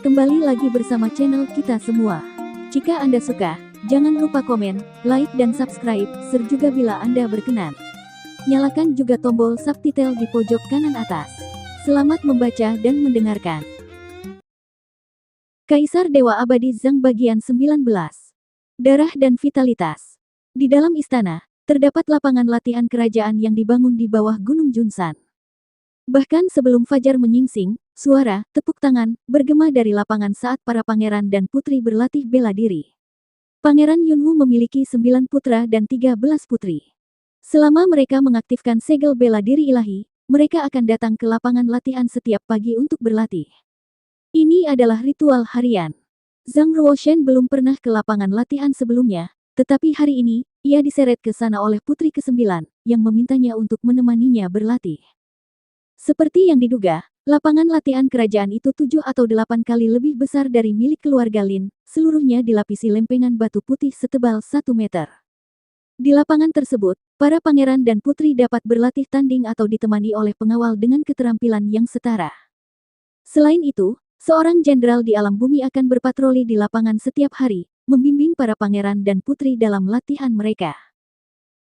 Kembali lagi bersama channel kita semua. Jika Anda suka, jangan lupa komen, like dan subscribe, juga bila Anda berkenan. Nyalakan juga tombol subtitle di pojok kanan atas. Selamat membaca dan mendengarkan. Kaisar Dewa Abadi Zhang bagian 19. Darah dan vitalitas. Di dalam istana, terdapat lapangan latihan kerajaan yang dibangun di bawah Gunung Junsan. Bahkan sebelum fajar menyingsing, suara tepuk tangan bergema dari lapangan saat para pangeran dan putri berlatih bela diri. Pangeran Yunwu memiliki 9 putra dan 13 putri. Selama mereka mengaktifkan segel bela diri ilahi, mereka akan datang ke lapangan latihan setiap pagi untuk berlatih. Ini adalah ritual harian. Zhang Ruoshen belum pernah ke lapangan latihan sebelumnya, tetapi hari ini, ia diseret ke sana oleh putri ke-9, yang memintanya untuk menemaninya berlatih. Seperti yang diduga, lapangan latihan kerajaan itu 7 atau 8 kali lebih besar dari milik keluarga Lin, seluruhnya dilapisi lempengan batu putih setebal 1 meter. Di lapangan tersebut, para pangeran dan putri dapat berlatih tanding atau ditemani oleh pengawal dengan keterampilan yang setara. Selain itu, seorang jenderal di alam bumi akan berpatroli di lapangan setiap hari, membimbing para pangeran dan putri dalam latihan mereka.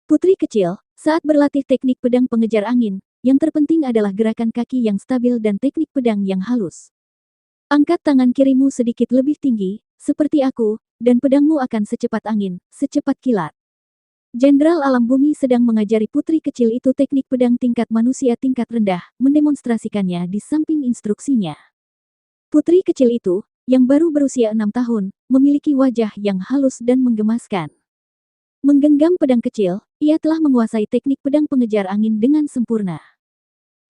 Putri kecil, saat berlatih teknik pedang pengejar angin, yang terpenting adalah gerakan kaki yang stabil dan teknik pedang yang halus. Angkat tangan kirimu sedikit lebih tinggi, seperti aku, dan pedangmu akan secepat angin, secepat kilat. Jenderal alam bumi sedang mengajari putri kecil itu teknik pedang tingkat manusia tingkat rendah, mendemonstrasikannya di samping instruksinya. Putri kecil itu, yang baru berusia 6 tahun, memiliki wajah yang halus dan menggemaskan. Menggenggam pedang kecil, ia telah menguasai teknik pedang pengejar angin dengan sempurna.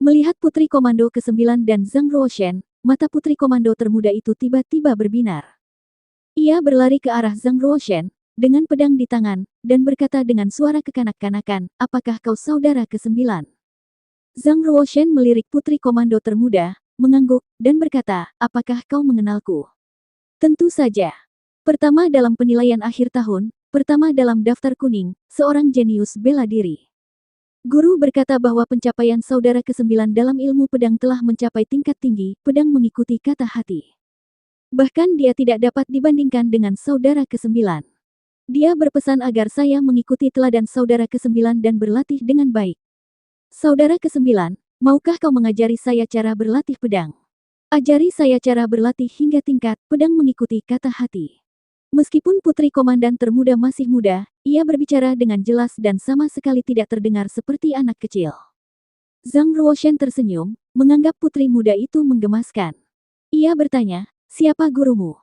Melihat putri komando ke-9 dan Zhang Ruoshen, mata putri komando termuda itu tiba-tiba berbinar. Ia berlari ke arah Zhang Ruoshen, dengan pedang di tangan, dan berkata dengan suara kekanak-kanakan, "Apakah kau saudara ke-9?" Zhang Ruoshen melirik putri komando termuda, mengangguk, dan berkata, "Apakah kau mengenalku?" "Tentu saja. Pertama dalam penilaian akhir tahun, pertama dalam daftar kuning, seorang jenius bela diri." Guru berkata bahwa pencapaian saudara ke-9 dalam ilmu pedang telah mencapai tingkat tinggi, pedang mengikuti kata hati. Bahkan dia tidak dapat dibandingkan dengan saudara ke-9. Dia berpesan agar saya mengikuti teladan saudara ke-9 dan berlatih dengan baik. Saudara ke-9, maukah kau mengajari saya cara berlatih pedang? Ajari saya cara berlatih hingga tingkat pedang mengikuti kata hati. Meskipun putri komandan termuda masih muda, ia berbicara dengan jelas dan sama sekali tidak terdengar seperti anak kecil. Zhang Ruoshen tersenyum, menganggap putri muda itu menggemaskan. Ia bertanya, "Siapa gurumu?"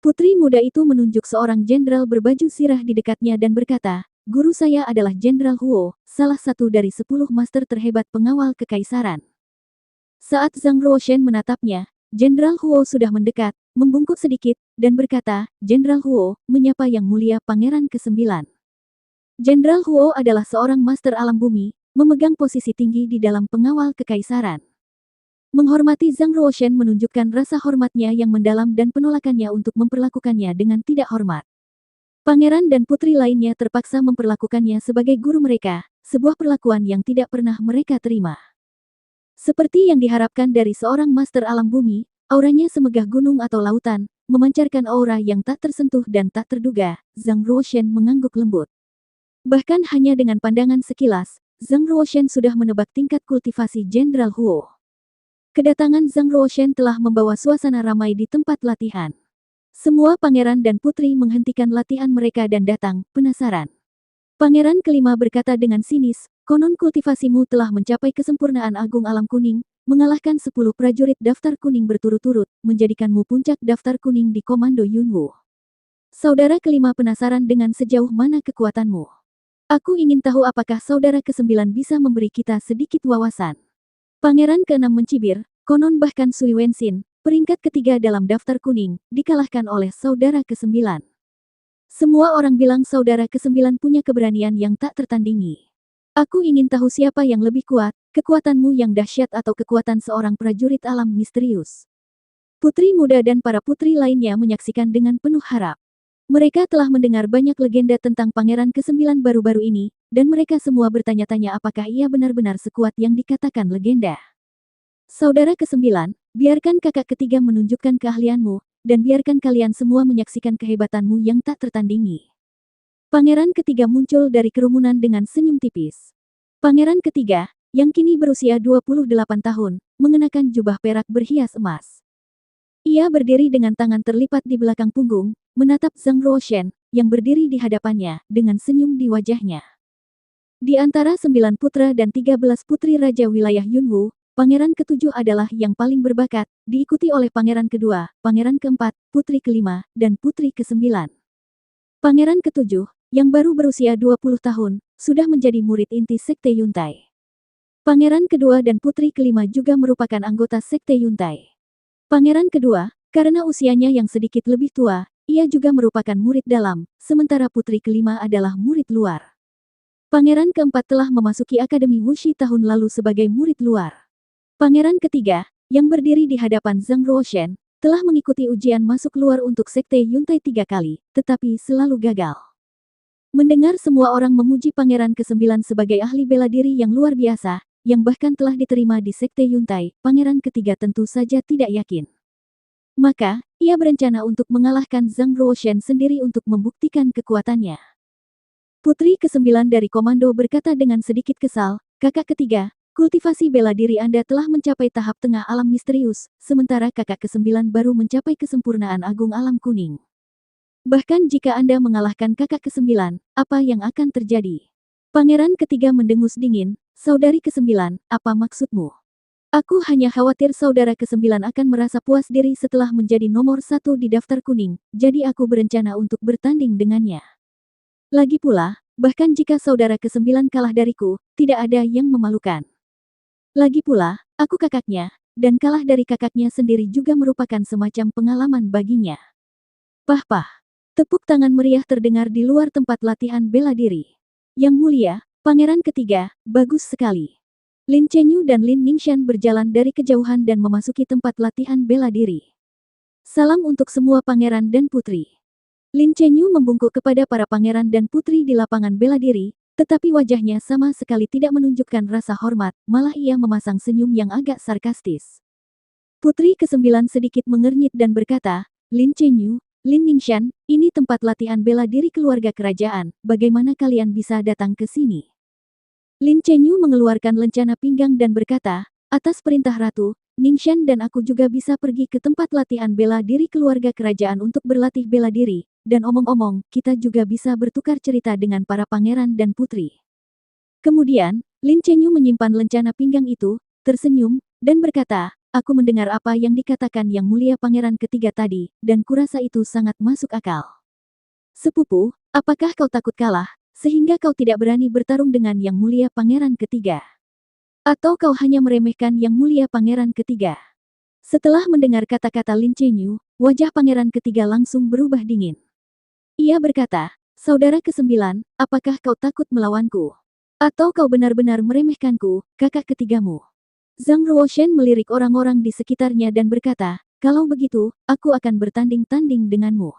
Putri muda itu menunjuk seorang jenderal berbaju sirah di dekatnya dan berkata, "Guru saya adalah Jenderal Huo, salah satu dari 10 master terhebat pengawal kekaisaran." Saat Zhang Ruoshen menatapnya, Jenderal Huo sudah mendekat, membungkuk sedikit, dan berkata, "Jenderal Huo, menyapa Yang Mulia Pangeran ke-9." Jenderal Huo adalah seorang master alam bumi, memegang posisi tinggi di dalam pengawal kekaisaran. Menghormati Zhang Ruoshen menunjukkan rasa hormatnya yang mendalam dan penolakannya untuk memperlakukannya dengan tidak hormat. Pangeran dan putri lainnya terpaksa memperlakukannya sebagai guru mereka, sebuah perlakuan yang tidak pernah mereka terima. Seperti yang diharapkan dari seorang master alam bumi, auranya semegah gunung atau lautan, memancarkan aura yang tak tersentuh dan tak terduga. Zhang Ruoshen mengangguk lembut. Bahkan hanya dengan pandangan sekilas, Zhang Ruoshen sudah menebak tingkat kultivasi Jenderal Huo. Kedatangan Zhang Ruoshen telah membawa suasana ramai di tempat latihan. Semua pangeran dan putri menghentikan latihan mereka dan datang, penasaran. Pangeran kelima berkata dengan sinis, "Konon kultivasimu telah mencapai kesempurnaan agung alam kuning, mengalahkan 10 prajurit daftar kuning berturut-turut, menjadikanmu puncak daftar kuning di komando Yunwu. Saudara kelima penasaran dengan sejauh mana kekuatanmu. Aku ingin tahu apakah saudara ke-9 bisa memberi kita sedikit wawasan." Pangeran ke-6 mencibir, "Konon bahkan Sui Wenxin, peringkat ketiga dalam daftar kuning, dikalahkan oleh saudara ke-9. Semua orang bilang saudara ke-9 punya keberanian yang tak tertandingi. Aku ingin tahu siapa yang lebih kuat, kekuatanmu yang dahsyat atau kekuatan seorang prajurit alam misterius." Putri muda dan para putri lainnya menyaksikan dengan penuh harap. Mereka telah mendengar banyak legenda tentang pangeran ke-9 baru-baru ini, dan mereka semua bertanya-tanya apakah ia benar-benar sekuat yang dikatakan legenda. Saudara ke-9, biarkan kakak ketiga menunjukkan keahlianmu, dan biarkan kalian semua menyaksikan kehebatanmu yang tak tertandingi. Pangeran ketiga muncul dari kerumunan dengan senyum tipis. Pangeran ketiga, yang kini berusia 28 tahun, mengenakan jubah perak berhias emas. Ia berdiri dengan tangan terlipat di belakang punggung, menatap Zhang Ruoshen, yang berdiri di hadapannya, dengan senyum di wajahnya. Di antara 9 putra dan 13 putri Raja Wilayah Yunwu, Pangeran ketujuh adalah yang paling berbakat, diikuti oleh Pangeran kedua, Pangeran keempat, Putri kelima, dan Putri kesembilan. Pangeran ketujuh, yang baru berusia 20 tahun, sudah menjadi murid inti Sekte Yuntai. Pangeran kedua dan Putri kelima juga merupakan anggota Sekte Yuntai. Pangeran kedua, karena usianya yang sedikit lebih tua, ia juga merupakan murid dalam, sementara Putri kelima adalah murid luar. Pangeran keempat telah memasuki Akademi Wuxi tahun lalu sebagai murid luar. Pangeran ketiga, yang berdiri di hadapan Zhang Ruoshen, telah mengikuti ujian masuk luar untuk Sekte Yuntai 3 kali, tetapi selalu gagal. Mendengar semua orang memuji Pangeran ke-9 sebagai ahli bela diri yang luar biasa, yang bahkan telah diterima di Sekte Yuntai, Pangeran ketiga tentu saja tidak yakin. Maka, ia berencana untuk mengalahkan Zhang Ruoshen sendiri untuk membuktikan kekuatannya. Putri ke-9 dari komando berkata dengan sedikit kesal, "Kakak ketiga, kultivasi bela diri Anda telah mencapai tahap tengah alam misterius, sementara kakak ke-9 baru mencapai kesempurnaan agung alam kuning. Bahkan jika Anda mengalahkan kakak ke-9, apa yang akan terjadi?" Pangeran ketiga mendengus dingin, "Saudari ke-9, apa maksudmu?" "Aku hanya khawatir saudara ke-9 akan merasa puas diri setelah menjadi nomor 1 di daftar kuning, jadi aku berencana untuk bertanding dengannya. Lagi pula, bahkan jika saudara ke-9 kalah dariku, tidak ada yang memalukan. Lagi pula, aku kakaknya, dan kalah dari kakaknya sendiri juga merupakan semacam pengalaman baginya." Pah-pah. Tepuk tangan meriah terdengar di luar tempat latihan bela diri. "Yang mulia, Pangeran ketiga, bagus sekali." Lin Chenyu dan Lin Ningxian berjalan dari kejauhan dan memasuki tempat latihan bela diri. "Salam untuk semua pangeran dan putri." Lin Chenyu membungkuk kepada para pangeran dan putri di lapangan bela diri, tetapi wajahnya sama sekali tidak menunjukkan rasa hormat, malah ia memasang senyum yang agak sarkastis. Putri ke-9 sedikit mengernyit dan berkata, "Lin Chenyu, Lin Ningxian, ini tempat latihan bela diri keluarga kerajaan, bagaimana kalian bisa datang ke sini?" Lin Chenyu mengeluarkan lencana pinggang dan berkata, "Atas perintah Ratu, Ningxian dan aku juga bisa pergi ke tempat latihan bela diri keluarga kerajaan untuk berlatih bela diri, dan omong-omong, kita juga bisa bertukar cerita dengan para pangeran dan putri." Kemudian, Lin Chenyu menyimpan lencana pinggang itu, tersenyum, dan berkata, "Aku mendengar apa yang dikatakan Yang Mulia Pangeran ketiga tadi, dan kurasa itu sangat masuk akal. Sepupu, apakah kau takut kalah, sehingga kau tidak berani bertarung dengan Yang Mulia Pangeran ketiga? Atau kau hanya meremehkan Yang Mulia Pangeran ketiga?" Setelah mendengar kata-kata Lin Chenyu, wajah Pangeran ketiga langsung berubah dingin. Ia berkata, "Saudara ke-9, apakah kau takut melawanku? Atau kau benar-benar meremehkanku, kakak ketigamu?" Zhang Ruoshen melirik orang-orang di sekitarnya dan berkata, "Kalau begitu, aku akan bertanding-tanding denganmu."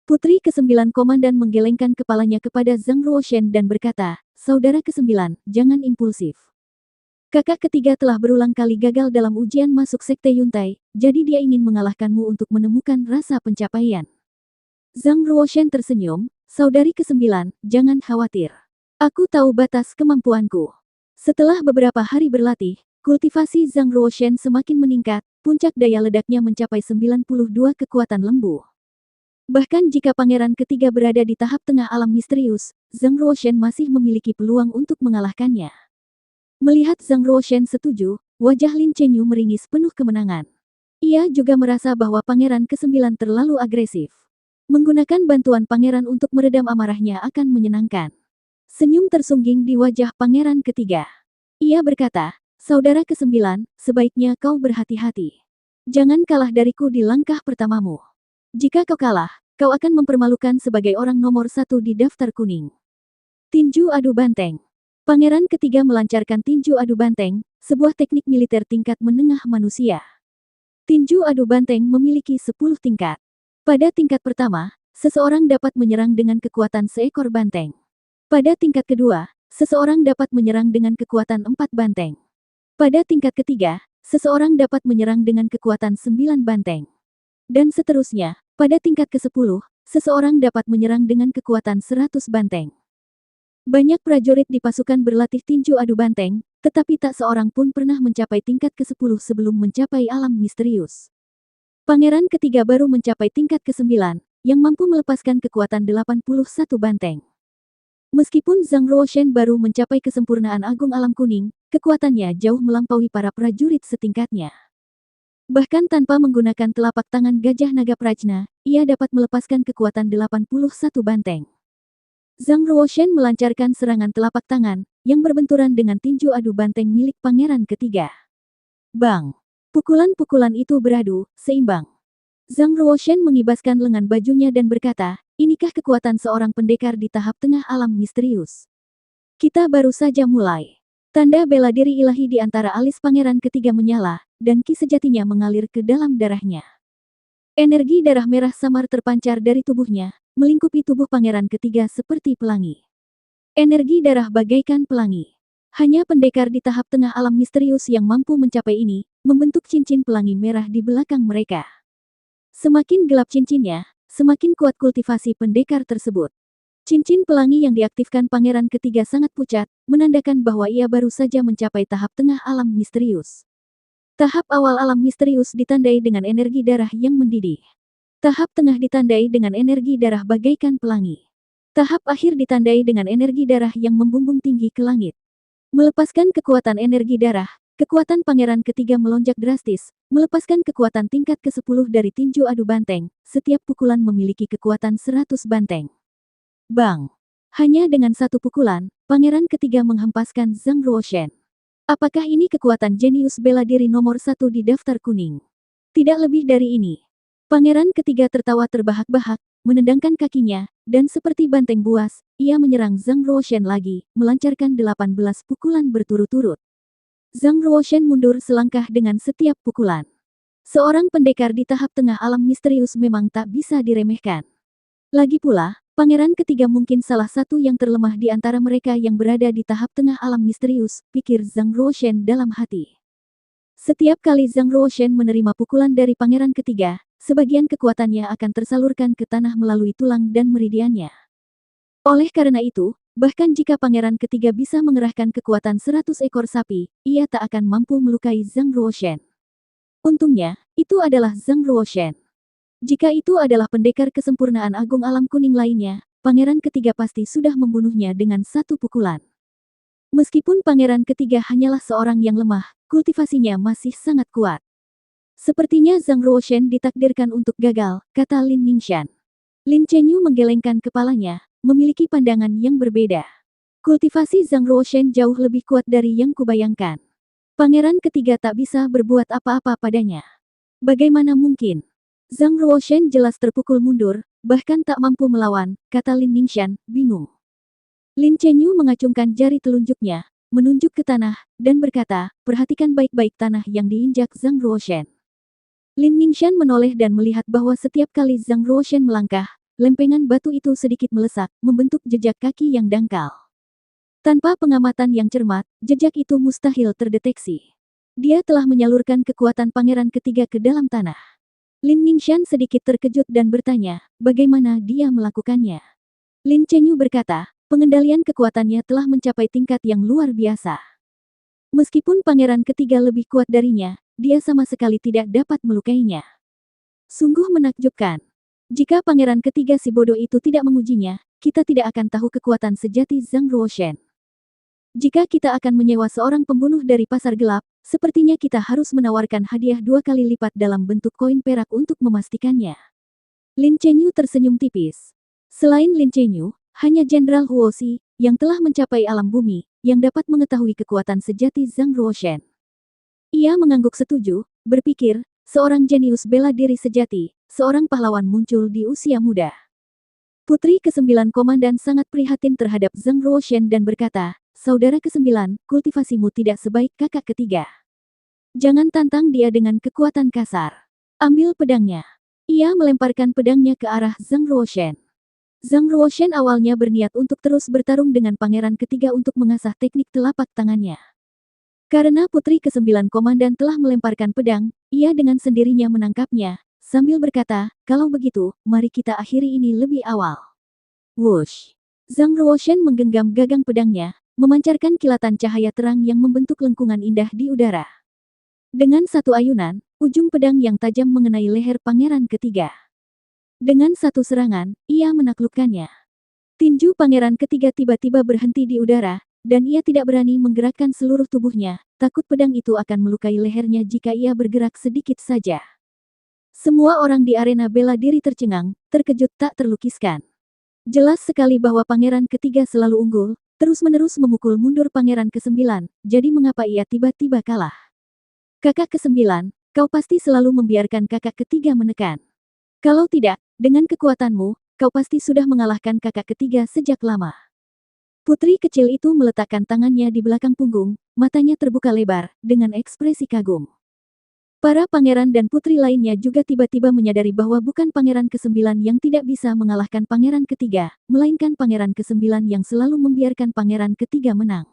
Putri ke-9 komandan menggelengkan kepalanya kepada Zhang Ruoshen dan berkata, "Saudara ke-9, jangan impulsif. Kakak ketiga telah berulang kali gagal dalam ujian masuk Sekte Yuntai, jadi dia ingin mengalahkanmu untuk menemukan rasa pencapaian." Zhang Ruoshen tersenyum, "Saudari ke-9, jangan khawatir. Aku tahu batas kemampuanku." Setelah beberapa hari berlatih, kultivasi Zhang Ruoshen semakin meningkat, puncak daya ledaknya mencapai 92 kekuatan lembu. Bahkan jika pangeran ketiga berada di tahap tengah alam misterius, Zhang Ruoshen masih memiliki peluang untuk mengalahkannya. Melihat Zhang Ruoshen setuju, wajah Lin Chenyu meringis penuh kemenangan. Ia juga merasa bahwa pangeran ke-9 terlalu agresif. Menggunakan bantuan pangeran untuk meredam amarahnya akan menyenangkan. Senyum tersungging di wajah pangeran ketiga. Ia berkata, "Saudara ke-9, sebaiknya kau berhati-hati. Jangan kalah dariku di langkah pertamamu. Jika kau kalah, kau akan mempermalukan sebagai orang nomor 1 di daftar kuning." Tinju adu banteng. Pangeran ketiga melancarkan tinju adu banteng, sebuah teknik militer tingkat menengah manusia. Tinju adu banteng memiliki 10 tingkat. Pada tingkat pertama, seseorang dapat menyerang dengan kekuatan seekor banteng. Pada tingkat kedua, seseorang dapat menyerang dengan kekuatan 4 banteng. Pada tingkat ketiga, seseorang dapat menyerang dengan kekuatan 9 banteng. Dan seterusnya, pada tingkat ke-10, seseorang dapat menyerang dengan kekuatan 100 banteng. Banyak prajurit di pasukan berlatih tinju adu banteng, tetapi tak seorang pun pernah mencapai tingkat ke-10 sebelum mencapai alam misterius. Pangeran ketiga baru mencapai tingkat ke-9, yang mampu melepaskan kekuatan 81 banteng. Meskipun Zhang Ruoshen baru mencapai kesempurnaan agung alam kuning, kekuatannya jauh melampaui para prajurit setingkatnya. Bahkan tanpa menggunakan telapak tangan gajah naga prajna, ia dapat melepaskan kekuatan 81 banteng. Zhang Ruoshen melancarkan serangan telapak tangan, yang berbenturan dengan tinju adu banteng milik pangeran ketiga. Bang! Pukulan-pukulan itu beradu, seimbang. Zhang Ruoshen mengibaskan lengan bajunya dan berkata, inikah kekuatan seorang pendekar di tahap tengah alam misterius? Kita baru saja mulai. Tanda bela diri ilahi di antara alis pangeran ketiga menyala, dan ki sejatinya mengalir ke dalam darahnya. Energi darah merah samar terpancar dari tubuhnya, melingkupi tubuh pangeran ketiga seperti pelangi. Energi darah bagaikan pelangi. Hanya pendekar di tahap tengah alam misterius yang mampu mencapai ini, membentuk cincin pelangi merah di belakang mereka. Semakin gelap cincinnya, semakin kuat kultivasi pendekar tersebut. Cincin pelangi yang diaktifkan pangeran ketiga sangat pucat, menandakan bahwa ia baru saja mencapai tahap tengah alam misterius. Tahap awal alam misterius ditandai dengan energi darah yang mendidih. Tahap tengah ditandai dengan energi darah bagaikan pelangi. Tahap akhir ditandai dengan energi darah yang membumbung tinggi ke langit. Melepaskan kekuatan energi darah, kekuatan pangeran ketiga melonjak drastis, melepaskan kekuatan tingkat ke-10 dari tinju adu banteng, setiap pukulan memiliki kekuatan 100 banteng. Bang! Hanya dengan satu pukulan, pangeran ketiga menghempaskan Zhang Ruoshen. Apakah ini kekuatan jenius bela diri nomor 1 di daftar kuning? Tidak lebih dari ini. Pangeran ketiga tertawa terbahak-bahak, menendangkan kakinya, dan seperti banteng buas, ia menyerang Zhang Ruoshen lagi, melancarkan 18 pukulan berturut-turut. Zhang Ruoshen mundur selangkah dengan setiap pukulan. Seorang pendekar di tahap tengah alam misterius memang tak bisa diremehkan. Lagi pula, pangeran ketiga mungkin salah satu yang terlemah di antara mereka yang berada di tahap tengah alam misterius, pikir Zhang Ruoshen dalam hati. Setiap kali Zhang Ruoshen menerima pukulan dari pangeran ketiga, sebagian kekuatannya akan tersalurkan ke tanah melalui tulang dan meridiannya. Oleh karena itu, bahkan jika pangeran ketiga bisa mengerahkan kekuatan 100 ekor sapi, ia tak akan mampu melukai Zhang Ruoshen. Untungnya, itu adalah Zhang Ruoshen. Jika itu adalah pendekar kesempurnaan agung alam kuning lainnya, pangeran ketiga pasti sudah membunuhnya dengan satu pukulan. Meskipun pangeran ketiga hanyalah seorang yang lemah, kultivasinya masih sangat kuat. Sepertinya Zhang Ruoshen ditakdirkan untuk gagal, kata Lin Ningxian. Lin Chenyu menggelengkan kepalanya, memiliki pandangan yang berbeda. Kultivasi Zhang Ruoshen jauh lebih kuat dari yang kubayangkan. Pangeran ketiga tak bisa berbuat apa-apa padanya. Bagaimana mungkin? Zhang Ruoshen jelas terpukul mundur, bahkan tak mampu melawan, kata Lin Ningxian, bingung. Lin Chenyu mengacungkan jari telunjuknya, menunjuk ke tanah, dan berkata, perhatikan baik-baik tanah yang diinjak Zhang Ruoshen. Lin Ningxian menoleh dan melihat bahwa setiap kali Zhang Ruoshen melangkah, lempengan batu itu sedikit melesak, membentuk jejak kaki yang dangkal. Tanpa pengamatan yang cermat, jejak itu mustahil terdeteksi. Dia telah menyalurkan kekuatan pangeran ketiga ke dalam tanah. Lin Ningxian sedikit terkejut dan bertanya, bagaimana dia melakukannya? Lin Chenyu berkata, pengendalian kekuatannya telah mencapai tingkat yang luar biasa. Meskipun pangeran ketiga lebih kuat darinya, dia sama sekali tidak dapat melukainya. Sungguh menakjubkan. Jika pangeran ketiga si bodoh itu tidak mengujinya, kita tidak akan tahu kekuatan sejati Zhang Ruoshen. Jika kita akan menyewa seorang pembunuh dari pasar gelap, sepertinya kita harus menawarkan hadiah 2 kali lipat dalam bentuk koin perak untuk memastikannya. Lin Chenyu tersenyum tipis. Selain Lin Chenyu, hanya Jenderal Huoxi, yang telah mencapai alam bumi, yang dapat mengetahui kekuatan sejati Zhang Ruoshen. Ia mengangguk setuju, berpikir, seorang jenius bela diri sejati, seorang pahlawan muncul di usia muda. Putri ke-9 komandan sangat prihatin terhadap Zhang Ruoshen dan berkata, saudara ke-9, kultivasimu tidak sebaik kakak ketiga. Jangan tantang dia dengan kekuatan kasar. Ambil pedangnya. Ia melemparkan pedangnya ke arah Zhang Ruoshen. Zhang Ruoshen awalnya berniat untuk terus bertarung dengan pangeran ketiga untuk mengasah teknik telapak tangannya. Karena putri ke-9 komandan telah melemparkan pedang, ia dengan sendirinya menangkapnya, sambil berkata, kalau begitu, mari kita akhiri ini lebih awal. Wush! Zhang Ruoshen menggenggam gagang pedangnya, memancarkan kilatan cahaya terang yang membentuk lengkungan indah di udara. Dengan satu ayunan, ujung pedang yang tajam mengenai leher pangeran ketiga. Dengan satu serangan, ia menaklukkannya. Tinju pangeran ketiga tiba-tiba berhenti di udara, dan ia tidak berani menggerakkan seluruh tubuhnya, takut pedang itu akan melukai lehernya jika ia bergerak sedikit saja. Semua orang di arena bela diri tercengang, terkejut tak terlukiskan. Jelas sekali bahwa pangeran ketiga selalu unggul, terus-menerus memukul mundur pangeran ke-9, jadi mengapa ia tiba-tiba kalah? Kakak ke-9, kau pasti selalu membiarkan kakak ketiga menekan. Kalau tidak, dengan kekuatanmu, kau pasti sudah mengalahkan kakak ketiga sejak lama. Putri kecil itu meletakkan tangannya di belakang punggung, matanya terbuka lebar, dengan ekspresi kagum. Para pangeran dan putri lainnya juga tiba-tiba menyadari bahwa bukan pangeran ke-9 yang tidak bisa mengalahkan pangeran ketiga, melainkan pangeran ke-9 yang selalu membiarkan pangeran ketiga menang.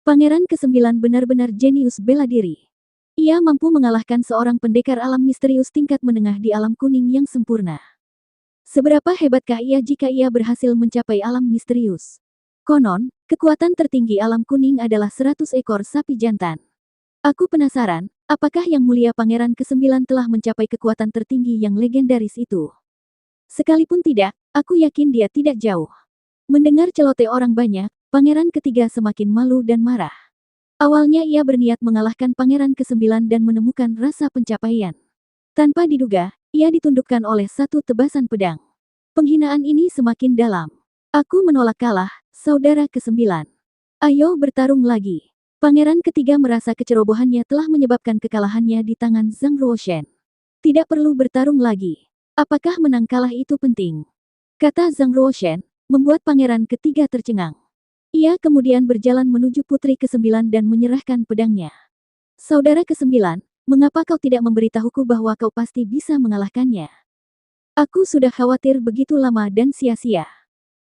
Pangeran ke-9 benar-benar jenius bela diri. Ia mampu mengalahkan seorang pendekar alam misterius tingkat menengah di alam kuning yang sempurna. Seberapa hebatkah ia jika ia berhasil mencapai alam misterius? Konon, kekuatan tertinggi alam kuning adalah 100 ekor sapi jantan. Aku penasaran, apakah Yang Mulia Pangeran ke-9 telah mencapai kekuatan tertinggi yang legendaris itu? Sekalipun tidak, aku yakin dia tidak jauh. Mendengar celoteh orang banyak, Pangeran ketiga semakin malu dan marah. Awalnya ia berniat mengalahkan Pangeran ke-9 dan menemukan rasa pencapaian. Tanpa diduga, ia ditundukkan oleh satu tebasan pedang. Penghinaan ini semakin dalam. Aku menolak kalah, saudara ke-9. Ayo bertarung lagi. Pangeran ketiga merasa kecerobohannya telah menyebabkan kekalahannya di tangan Zhang Ruoshen. Tidak perlu bertarung lagi. Apakah menang kalah itu penting? Kata Zhang Ruoshen, membuat pangeran ketiga tercengang. Ia kemudian berjalan menuju putri ke-9 dan menyerahkan pedangnya. Saudara ke-9, mengapa kau tidak memberitahuku bahwa kau pasti bisa mengalahkannya? Aku sudah khawatir begitu lama dan sia-sia.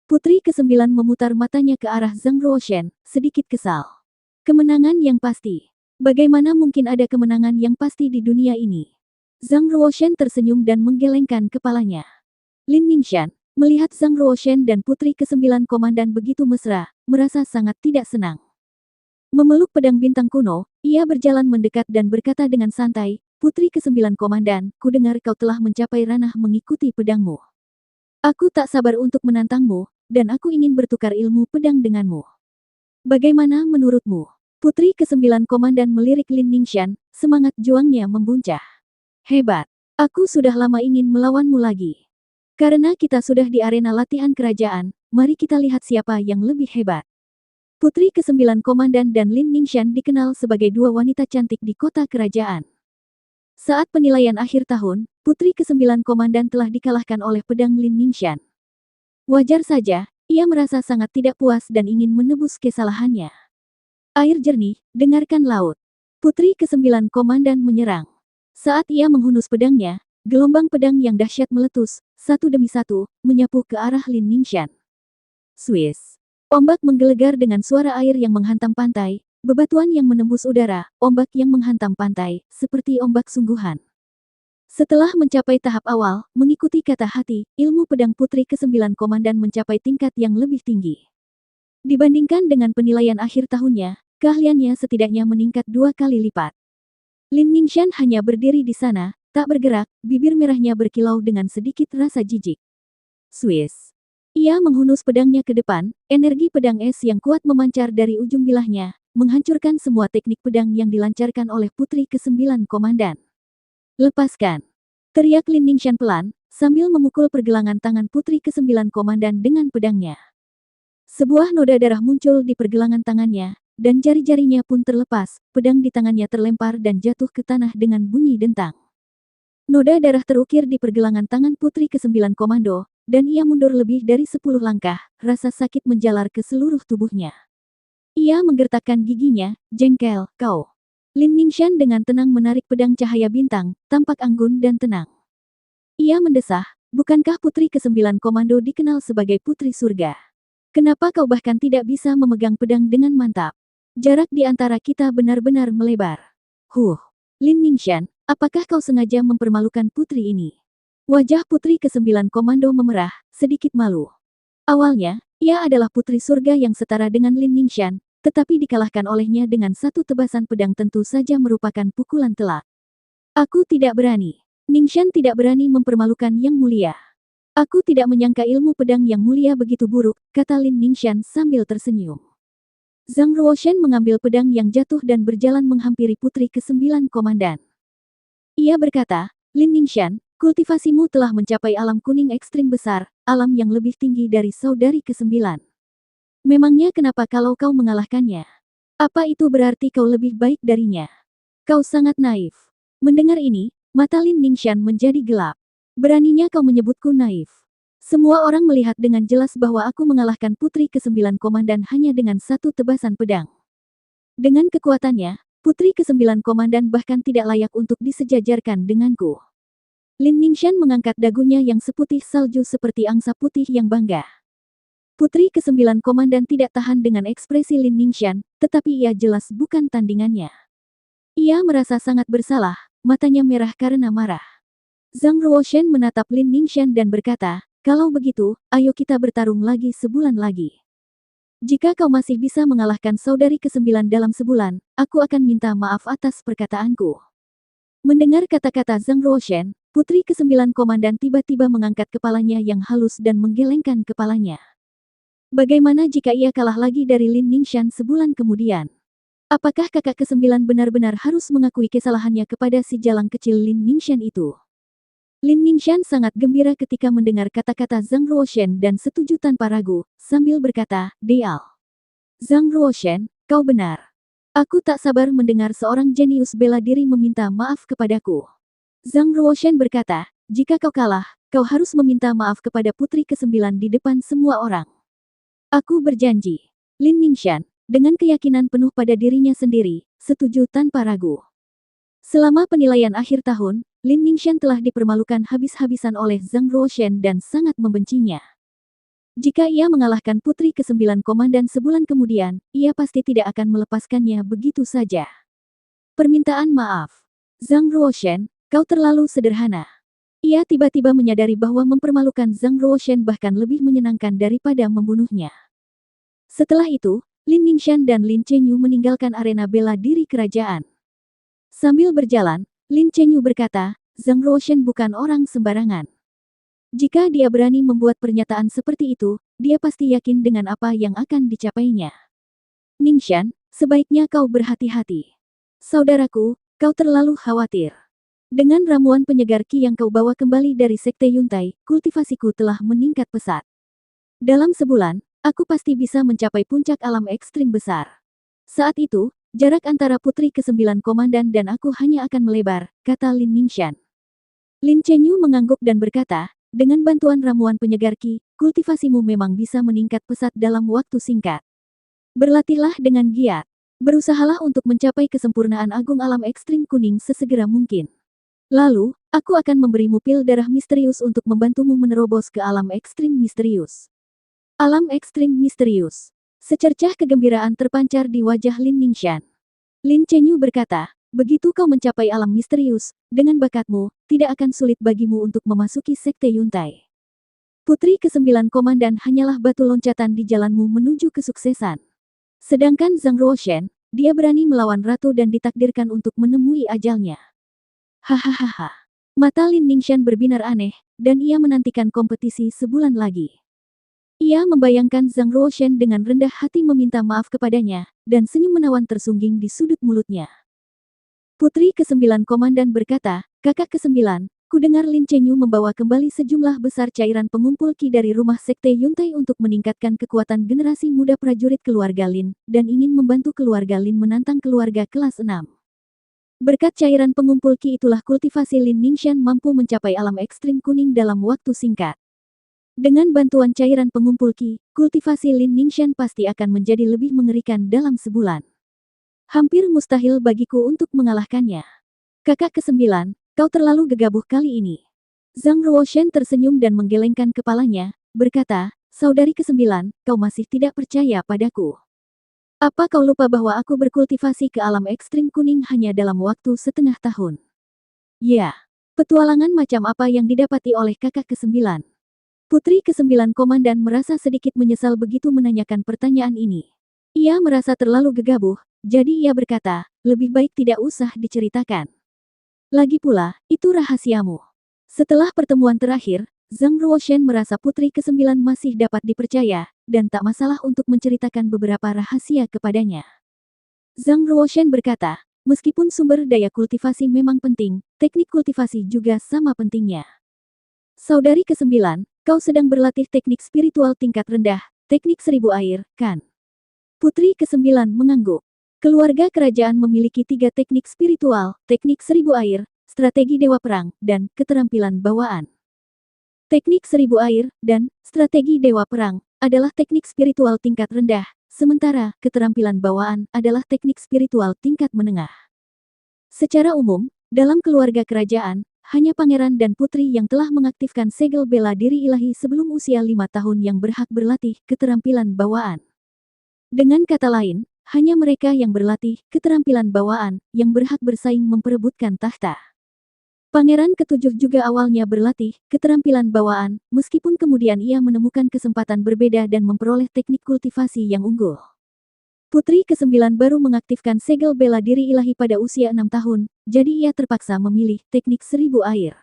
Putri ke-9 memutar matanya ke arah Zhang Ruoshen, sedikit kesal. Kemenangan yang pasti. Bagaimana mungkin ada kemenangan yang pasti di dunia ini? Zhang Ruoshen tersenyum dan menggelengkan kepalanya. Lin Ningxian, melihat Zhang Ruoshen dan putri ke-9 komandan begitu mesra, merasa sangat tidak senang. Memeluk pedang bintang kuno, ia berjalan mendekat dan berkata dengan santai, Putri ke-9 komandan, kudengar kau telah mencapai ranah mengikuti pedangmu. Aku tak sabar untuk menantangmu, dan aku ingin bertukar ilmu pedang denganmu. Bagaimana menurutmu? Putri ke-9 komandan melirik Lin Ningxian, semangat juangnya membuncah. Hebat. Aku sudah lama ingin melawanmu lagi. Karena kita sudah di arena latihan kerajaan, mari kita lihat siapa yang lebih hebat. Putri ke-9 komandan dan Lin Ningxian dikenal sebagai dua wanita cantik di kota kerajaan. Saat penilaian akhir tahun, putri ke-9 komandan telah dikalahkan oleh pedang Lin Ningxian. Wajar saja, ia merasa sangat tidak puas dan ingin menebus kesalahannya. Air jernih, dengarkan laut. Putri ke-9 komandan menyerang. Saat ia menghunus pedangnya, gelombang pedang yang dahsyat meletus, satu demi satu, menyapu ke arah Lin Ningxian. Swiss. Ombak menggelegar dengan suara air yang menghantam pantai, bebatuan yang menembus udara, ombak yang menghantam pantai, seperti ombak sungguhan. Setelah mencapai tahap awal, mengikuti kata hati, ilmu pedang putri ke-9 komandan mencapai tingkat yang lebih tinggi. Dibandingkan dengan penilaian akhir tahunnya, keahliannya setidaknya meningkat 2 kali lipat. Lin Ningxian hanya berdiri di sana, tak bergerak, bibir merahnya berkilau dengan sedikit rasa jijik. Swiss. Ia menghunus pedangnya ke depan, energi pedang es yang kuat memancar dari ujung bilahnya, menghancurkan semua teknik pedang yang dilancarkan oleh putri ke-9 komandan. Lepaskan. Teriak Lin Ningxian pelan, sambil memukul pergelangan tangan putri ke-9 komandan dengan pedangnya. Sebuah noda darah muncul di pergelangan tangannya, dan jari-jarinya pun terlepas, pedang di tangannya terlempar dan jatuh ke tanah dengan bunyi dentang. Noda darah terukir di pergelangan tangan putri ke-9 komando, dan ia mundur lebih dari 10 langkah, rasa sakit menjalar ke seluruh tubuhnya. Ia menggertakkan giginya, jengkel, kau. Lin Ningxian dengan tenang menarik pedang cahaya bintang, tampak anggun dan tenang. Ia mendesah, bukankah putri ke-9 komando dikenal sebagai putri surga? Kenapa kau bahkan tidak bisa memegang pedang dengan mantap? Jarak di antara kita benar-benar melebar. Lin Ningxian, apakah kau sengaja mempermalukan putri ini? Wajah putri ke-9 komando memerah, sedikit malu. Awalnya, ia adalah putri surga yang setara dengan Lin Ningxian, tetapi dikalahkan olehnya dengan satu tebasan pedang tentu saja merupakan pukulan telak. Aku tidak berani. Ningxian tidak berani mempermalukan Yang Mulia. Aku tidak menyangka ilmu pedang Yang Mulia begitu buruk, kata Lin Ningxian sambil tersenyum. Zhang Ruoshen mengambil pedang yang jatuh dan berjalan menghampiri putri ke-9 komandan. Ia berkata, Lin Ningxian, kultivasimu telah mencapai alam kuning ekstrim besar, alam yang lebih tinggi dari saudari ke-9. Memangnya kenapa kalau kau mengalahkannya? Apa itu berarti kau lebih baik darinya? Kau sangat naif. Mendengar ini, mata Lin Ningxian menjadi gelap. Beraninya kau menyebutku naif. Semua orang melihat dengan jelas bahwa aku mengalahkan putri ke-9 komandan hanya dengan satu tebasan pedang. Dengan kekuatannya, putri ke-9 komandan bahkan tidak layak untuk disejajarkan denganku. Lin Ningxian mengangkat dagunya yang seputih salju seperti angsa putih yang bangga. Putri ke-9 komandan tidak tahan dengan ekspresi Lin Ningxian, tetapi ia jelas bukan tandingannya. Ia merasa sangat bersalah, matanya merah karena marah. Zhang Ruoshen menatap Lin Ningxian dan berkata, kalau begitu, ayo kita bertarung lagi sebulan lagi. Jika kau masih bisa mengalahkan saudari ke-9 dalam sebulan, aku akan minta maaf atas perkataanku. Mendengar kata-kata Zhang Ruoshen, putri ke-9 komandan tiba-tiba mengangkat kepalanya yang halus dan menggelengkan kepalanya. Bagaimana jika ia kalah lagi dari Lin Ningxian sebulan kemudian? Apakah kakak ke-9 benar-benar harus mengakui kesalahannya kepada si jalang kecil Lin Ningxian itu? Lin Ningxian sangat gembira ketika mendengar kata-kata Zhang Ruoshen dan setuju tanpa ragu, sambil berkata, Deal. Zhang Ruoshen, kau benar. Aku tak sabar mendengar seorang jenius bela diri meminta maaf kepadaku. Zhang Ruoshen berkata, jika kau kalah, kau harus meminta maaf kepada putri ke-9 di depan semua orang. Aku berjanji. Lin Ningxian, dengan keyakinan penuh pada dirinya sendiri, setuju tanpa ragu. Selama penilaian akhir tahun, Lin Ningxian telah dipermalukan habis-habisan oleh Zhang Ruoshen dan sangat membencinya. Jika ia mengalahkan putri ke-9 komandan sebulan kemudian, ia pasti tidak akan melepaskannya begitu saja. Permintaan maaf. Zhang Ruoshen, kau terlalu sederhana. Ia tiba-tiba menyadari bahwa mempermalukan Zhang Ruoshen bahkan lebih menyenangkan daripada membunuhnya. Setelah itu, Lin Ningxian dan Lin Chenyu meninggalkan arena bela diri kerajaan. Sambil berjalan, Lin Chenyu berkata, Zhang Ruoshen bukan orang sembarangan. Jika dia berani membuat pernyataan seperti itu, dia pasti yakin dengan apa yang akan dicapainya. Ningxian, sebaiknya kau berhati-hati. Saudaraku, kau terlalu khawatir. Dengan ramuan penyegar Qi yang kau bawa kembali dari Sekte Yuntai, kultivasiku telah meningkat pesat. Dalam sebulan, aku pasti bisa mencapai puncak alam ekstrim besar. Saat itu, jarak antara putri ke-9 komandan dan aku hanya akan melebar, kata Lin Ningxian. Lin Chenyu mengangguk dan berkata, dengan bantuan ramuan penyegar Qi, kultivasimu memang bisa meningkat pesat dalam waktu singkat. Berlatihlah dengan giat. Berusahalah untuk mencapai kesempurnaan agung alam ekstrim kuning sesegera mungkin. Lalu, aku akan memberimu pil darah misterius untuk membantumu menerobos ke alam ekstrim misterius. Alam ekstrim misterius. Secercah kegembiraan terpancar di wajah Lin Ningxian. Lin Chenyu berkata, begitu kau mencapai alam misterius, dengan bakatmu, tidak akan sulit bagimu untuk memasuki Sekte Yuntai. Putri ke-9 komandan hanyalah batu loncatan di jalanmu menuju kesuksesan. Sedangkan Zhang Ruoshen, dia berani melawan ratu dan ditakdirkan untuk menemui ajalnya. Hahaha. Mata Lin Ningxian berbinar aneh, dan ia menantikan kompetisi sebulan lagi. Ia membayangkan Zhang Ruoshen dengan rendah hati meminta maaf kepadanya, dan senyum menawan tersungging di sudut mulutnya. Putri ke-9 komandan berkata, kakak ke-9, ku dengar Lin Chenyu membawa kembali sejumlah besar cairan pengumpul Qi dari rumah Sekte Yuntai untuk meningkatkan kekuatan generasi muda prajurit keluarga Lin, dan ingin membantu keluarga Lin menantang keluarga kelas 6. Berkat cairan pengumpul Qi itulah kultivasi Lin Ningxian mampu mencapai alam ekstrim kuning dalam waktu singkat. Dengan bantuan cairan pengumpul Qi, kultivasi Lin Ningxian pasti akan menjadi lebih mengerikan dalam sebulan. Hampir mustahil bagiku untuk mengalahkannya. Kakak ke-9, kau terlalu gegabah kali ini. Zhang Ruoshen tersenyum dan menggelengkan kepalanya, berkata, saudari ke-9, kau masih tidak percaya padaku. Apa kau lupa bahwa aku berkultivasi ke alam ekstrim kuning hanya dalam waktu setengah tahun? Ya, petualangan macam apa yang didapati oleh kakak ke-9? Putri ke-9 komandan merasa sedikit menyesal begitu menanyakan pertanyaan ini. Ia merasa terlalu gegabah, jadi ia berkata, lebih baik tidak usah diceritakan. Lagi pula, itu rahasiamu. Setelah pertemuan terakhir, Zhang Ruoshen merasa putri ke-9 masih dapat dipercaya, dan tak masalah untuk menceritakan beberapa rahasia kepadanya. Zhang Ruoshen berkata, meskipun sumber daya kultivasi memang penting, teknik kultivasi juga sama pentingnya. Saudari ke-9, kau sedang berlatih teknik spiritual tingkat rendah, teknik 1000 air, kan? Putri ke-9 mengangguk. Keluarga kerajaan memiliki 3 teknik spiritual, teknik 1000 air, strategi dewa perang, dan keterampilan bawaan. Teknik 1000 air, dan strategi dewa perang, adalah teknik spiritual tingkat rendah, sementara keterampilan bawaan adalah teknik spiritual tingkat menengah. Secara umum, dalam keluarga kerajaan, hanya pangeran dan putri yang telah mengaktifkan segel bela diri ilahi sebelum usia 5 tahun yang berhak berlatih keterampilan bawaan. Dengan kata lain, hanya mereka yang berlatih keterampilan bawaan yang berhak bersaing memperebutkan tahta. Pangeran ke-7 juga awalnya berlatih keterampilan bawaan, meskipun kemudian ia menemukan kesempatan berbeda dan memperoleh teknik kultivasi yang unggul. Putri ke-9 baru mengaktifkan segel bela diri ilahi pada usia 6 tahun, jadi ia terpaksa memilih teknik 1000 air.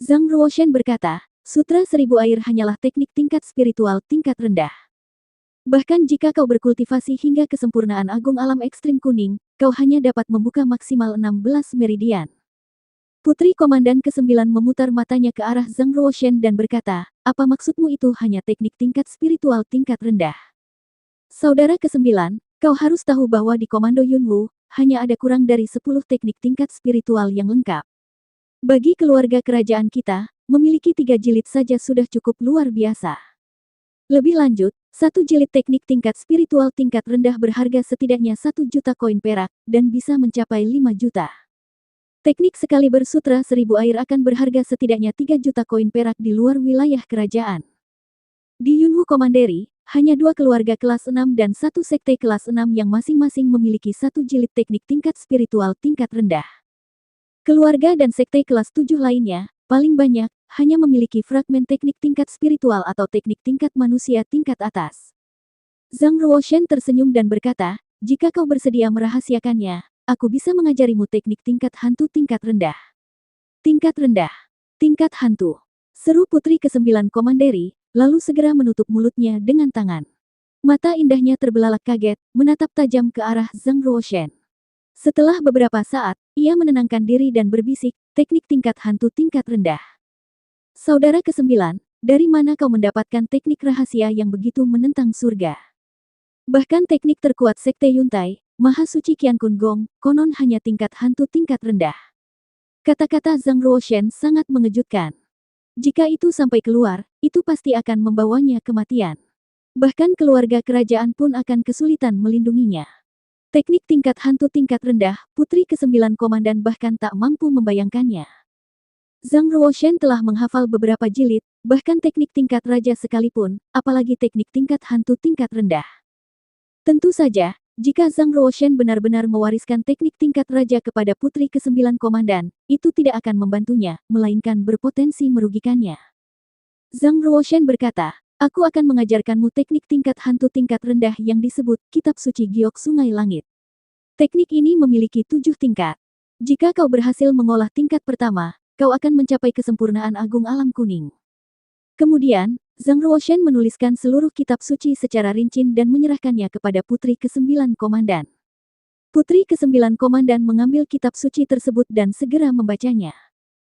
Zhang Ruoshen berkata, Sutra 1000 air hanyalah teknik tingkat spiritual tingkat rendah. Bahkan jika kau berkultivasi hingga kesempurnaan agung alam ekstrim kuning, kau hanya dapat membuka maksimal 16 meridian. Putri Komandan ke-9 memutar matanya ke arah Zhang Ruoshen dan berkata, apa maksudmu itu hanya teknik tingkat spiritual tingkat rendah? Saudara ke-9, kau harus tahu bahwa di Komando Yunwu, hanya ada kurang dari 10 teknik tingkat spiritual yang lengkap. Bagi keluarga kerajaan kita, memiliki 3 jilid saja sudah cukup luar biasa. Lebih lanjut, 1 jilid teknik tingkat spiritual tingkat rendah berharga setidaknya 1 juta koin perak, dan bisa mencapai 5 juta. Teknik sekali bersutra 1000 air akan berharga setidaknya 3 juta koin perak di luar wilayah kerajaan. Di Yunwu Commandery, hanya 2 keluarga kelas 6 dan 1 sekte kelas 6 yang masing-masing memiliki 1 jilid teknik tingkat spiritual tingkat rendah. Keluarga dan sekte kelas 7 lainnya, paling banyak, hanya memiliki fragmen teknik tingkat spiritual atau teknik tingkat manusia tingkat atas. Zhang Ruoshen tersenyum dan berkata, jika kau bersedia merahasiakannya, aku bisa mengajarimu teknik tingkat hantu tingkat rendah. Tingkat rendah. Tingkat hantu. Seru putri ke-9 Commandery, lalu segera menutup mulutnya dengan tangan. Mata indahnya terbelalak kaget, menatap tajam ke arah Zhang Ruoshen. Setelah beberapa saat, ia menenangkan diri dan berbisik, teknik tingkat hantu tingkat rendah. Saudara ke-9, dari mana kau mendapatkan teknik rahasia yang begitu menentang surga? Bahkan teknik terkuat Sekte Yuntai, Mahasuci Qian Kun Gong, konon hanya tingkat hantu tingkat rendah. Kata-kata Zhang Ruoshen sangat mengejutkan. Jika itu sampai keluar, itu pasti akan membawanya kematian. Bahkan keluarga kerajaan pun akan kesulitan melindunginya. Teknik tingkat hantu tingkat rendah, putri ke-9 komandan bahkan tak mampu membayangkannya. Zhang Ruoshen telah menghafal beberapa jilid, bahkan teknik tingkat raja sekalipun, apalagi teknik tingkat hantu tingkat rendah. Tentu saja, jika Zhang Ruoshen benar-benar mewariskan teknik tingkat raja kepada putri ke-9 komandan, itu tidak akan membantunya, melainkan berpotensi merugikannya. Zhang Ruoshen berkata, aku akan mengajarkanmu teknik tingkat hantu tingkat rendah yang disebut Kitab Suci Giok Sungai Langit. Teknik ini memiliki 7 tingkat. Jika kau berhasil mengolah tingkat pertama, kau akan mencapai kesempurnaan agung alam kuning. Kemudian, Zhang Ruoshen menuliskan seluruh kitab suci secara rinci dan menyerahkannya kepada putri ke-9 komandan. Putri ke-9 komandan mengambil kitab suci tersebut dan segera membacanya.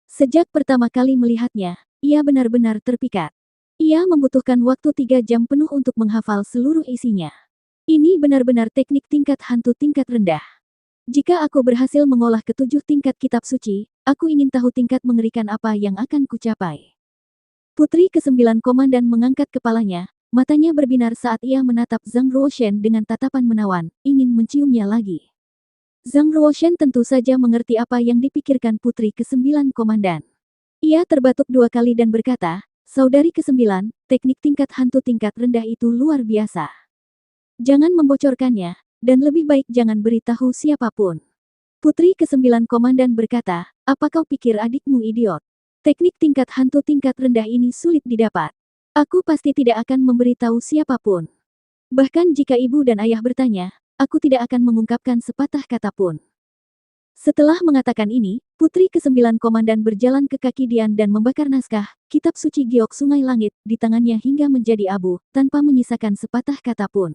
Sejak pertama kali melihatnya, ia benar-benar terpikat. Ia membutuhkan waktu 3 jam penuh untuk menghafal seluruh isinya. Ini benar-benar teknik tingkat hantu tingkat rendah. Jika aku berhasil mengolah ke-7 tingkat kitab suci, aku ingin tahu tingkat mengerikan apa yang akan kucapai. Putri ke-9 komandan mengangkat kepalanya, matanya berbinar saat ia menatap Zhang Ruoshen dengan tatapan menawan, ingin menciumnya lagi. Zhang Ruoshen tentu saja mengerti apa yang dipikirkan putri ke-9 komandan. Ia terbatuk 2 kali dan berkata, saudari ke-9, teknik tingkat hantu tingkat rendah itu luar biasa. Jangan membocorkannya, dan lebih baik jangan beritahu siapapun. Putri ke-9 komandan berkata, apa kau pikir adikmu idiot? Teknik tingkat hantu tingkat rendah ini sulit didapat. Aku pasti tidak akan memberitahu siapapun. Bahkan jika ibu dan ayah bertanya, aku tidak akan mengungkapkan sepatah kata pun. Setelah mengatakan ini, Putri ke-9 komandan berjalan ke kaki Dian dan membakar naskah, kitab suci giok sungai langit, di tangannya hingga menjadi abu, tanpa menyisakan sepatah kata pun.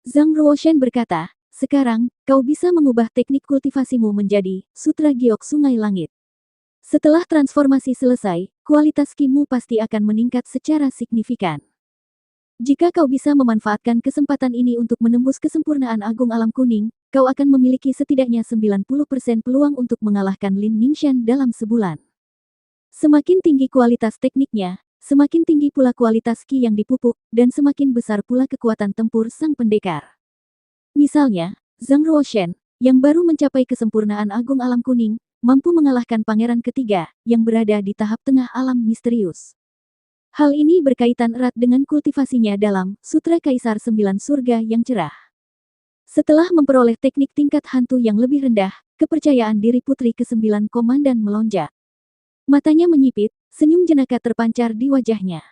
Zhang Ruoshen berkata, sekarang, kau bisa mengubah teknik kultivasimu menjadi Sutra Giok Sungai Langit. Setelah transformasi selesai, kualitas kimu pasti akan meningkat secara signifikan. Jika kau bisa memanfaatkan kesempatan ini untuk menembus kesempurnaan agung alam kuning, kau akan memiliki setidaknya 90% peluang untuk mengalahkan Lin Ningxian dalam sebulan. Semakin tinggi kualitas tekniknya, semakin tinggi pula kualitas ki yang dipupuk, dan semakin besar pula kekuatan tempur sang pendekar. Misalnya, Zhang Ruoshen, yang baru mencapai kesempurnaan agung alam kuning, mampu mengalahkan pangeran ketiga, yang berada di tahap tengah alam misterius. Hal ini berkaitan erat dengan kultivasinya dalam Sutra Kaisar Sembilan Surga yang cerah. Setelah memperoleh teknik tingkat hantu yang lebih rendah, kepercayaan diri Putri ke-9 komandan melonjak. Matanya menyipit, senyum jenaka terpancar di wajahnya.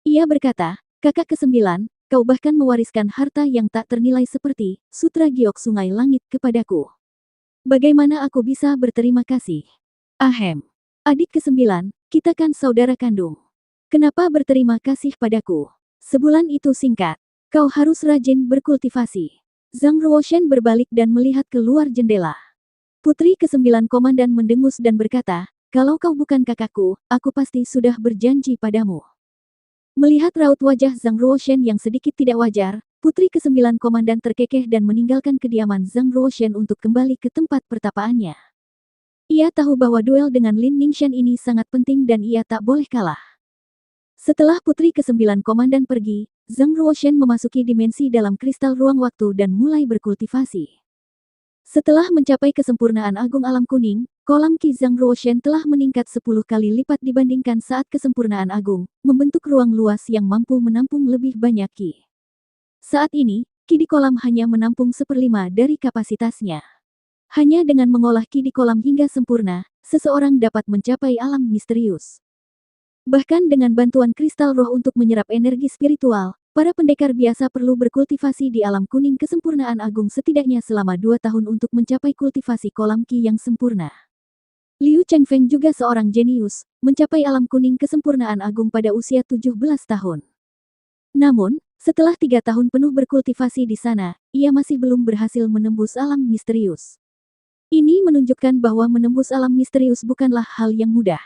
Ia berkata, kakak ke-9, kau bahkan mewariskan harta yang tak ternilai seperti Sutra Giok Sungai Langit kepadaku. Bagaimana aku bisa berterima kasih? Ahem. Adik ke-9, kita kan saudara kandung. Kenapa berterima kasih padaku? Sebulan itu singkat. Kau harus rajin berkultivasi. Zhang Ruoshen berbalik dan melihat keluar jendela. Putri ke-9 komandan mendengus dan berkata, kalau kau bukan kakakku, aku pasti sudah berjanji padamu. Melihat raut wajah Zhang Ruoshen yang sedikit tidak wajar, Putri ke-9 komandan terkekeh dan meninggalkan kediaman Zhang Ruoshen untuk kembali ke tempat pertapaannya. Ia tahu bahwa duel dengan Lin Ningxian ini sangat penting dan ia tak boleh kalah. Setelah Putri ke-9 komandan pergi, Zhang Ruoshen memasuki dimensi dalam kristal ruang waktu dan mulai berkultivasi. Setelah mencapai kesempurnaan agung alam kuning, kolam ki Zhang Ruoshen telah meningkat 10 kali lipat dibandingkan saat kesempurnaan agung, membentuk ruang luas yang mampu menampung lebih banyak ki. Saat ini, ki di kolam hanya menampung 1/5 dari kapasitasnya. Hanya dengan mengolah ki di kolam hingga sempurna, seseorang dapat mencapai alam misterius. Bahkan dengan bantuan kristal roh untuk menyerap energi spiritual, para pendekar biasa perlu berkultivasi di alam kuning kesempurnaan agung setidaknya selama 2 tahun untuk mencapai kultivasi kolam ki yang sempurna. Liu Chengfeng juga seorang jenius, mencapai alam kuning kesempurnaan agung pada usia 17 tahun. Namun, setelah 3 tahun penuh berkultivasi di sana, ia masih belum berhasil menembus alam misterius. Ini menunjukkan bahwa menembus alam misterius bukanlah hal yang mudah.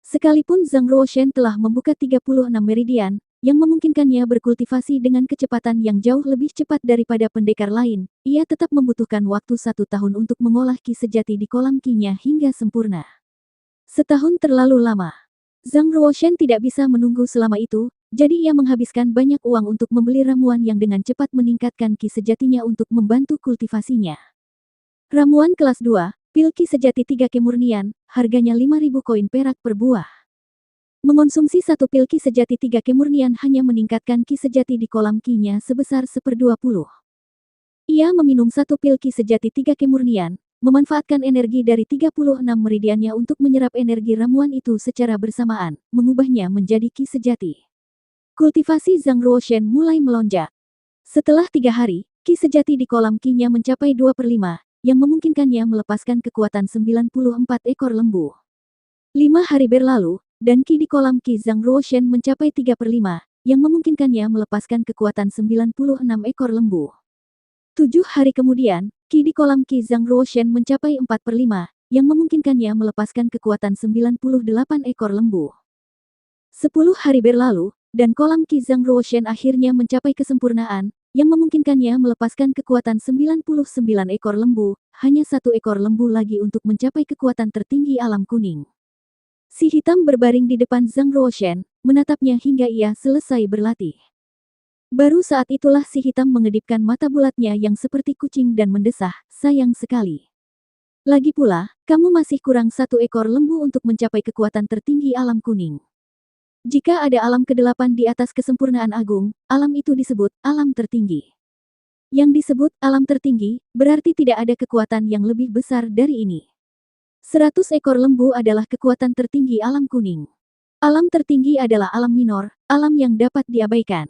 Sekalipun Zhang Ruoshen telah membuka 36 meridian, yang memungkinkannya berkultivasi dengan kecepatan yang jauh lebih cepat daripada pendekar lain, ia tetap membutuhkan waktu 1 tahun untuk mengolah ki sejati di kolam ki-nya hingga sempurna. Setahun terlalu lama. Zhang Ruoshen tidak bisa menunggu selama itu, jadi ia menghabiskan banyak uang untuk membeli ramuan yang dengan cepat meningkatkan ki sejatinya untuk membantu kultivasinya. Ramuan kelas 2, pil ki sejati 3 kemurnian, harganya 5.000 koin perak per buah. Mengonsumsi 1 pil ki sejati 3 kemurnian hanya meningkatkan ki sejati di kolam ki-nya sebesar 1/20. Ia meminum 1 pil ki sejati 3 kemurnian, memanfaatkan energi dari 36 meridiannya untuk menyerap energi ramuan itu secara bersamaan, mengubahnya menjadi ki sejati. Kultivasi Zhang Ruoshen mulai melonjak. Setelah 3 hari, ki sejati di kolam ki-nya mencapai 2/5, yang memungkinkannya melepaskan kekuatan 94 ekor lembu. 5 hari berlalu, dan ki di kolam ki Zhang Ruoshen mencapai 3/5, yang memungkinkannya melepaskan kekuatan 96 ekor lembu. 7 hari kemudian, ki di kolam ki Zhang Ruoshen mencapai 4/5, yang memungkinkannya melepaskan kekuatan 98 ekor lembu. 10 hari berlalu, dan kolam ki Zhang Ruoshen akhirnya mencapai kesempurnaan, yang memungkinkannya melepaskan kekuatan 99 ekor lembu, hanya 1 ekor lembu lagi untuk mencapai kekuatan tertinggi alam kuning. Si hitam berbaring di depan Zhang Ruoshen, menatapnya hingga ia selesai berlatih. Baru saat itulah si hitam mengedipkan mata bulatnya yang seperti kucing dan mendesah, sayang sekali. Lagi pula, kamu masih kurang 1 ekor lembu untuk mencapai kekuatan tertinggi alam kuning. Jika ada alam ke-8 di atas kesempurnaan agung, alam itu disebut alam tertinggi. Yang disebut alam tertinggi, berarti tidak ada kekuatan yang lebih besar dari ini. 100 ekor lembu adalah kekuatan tertinggi alam kuning. Alam tertinggi adalah alam minor, alam yang dapat diabaikan.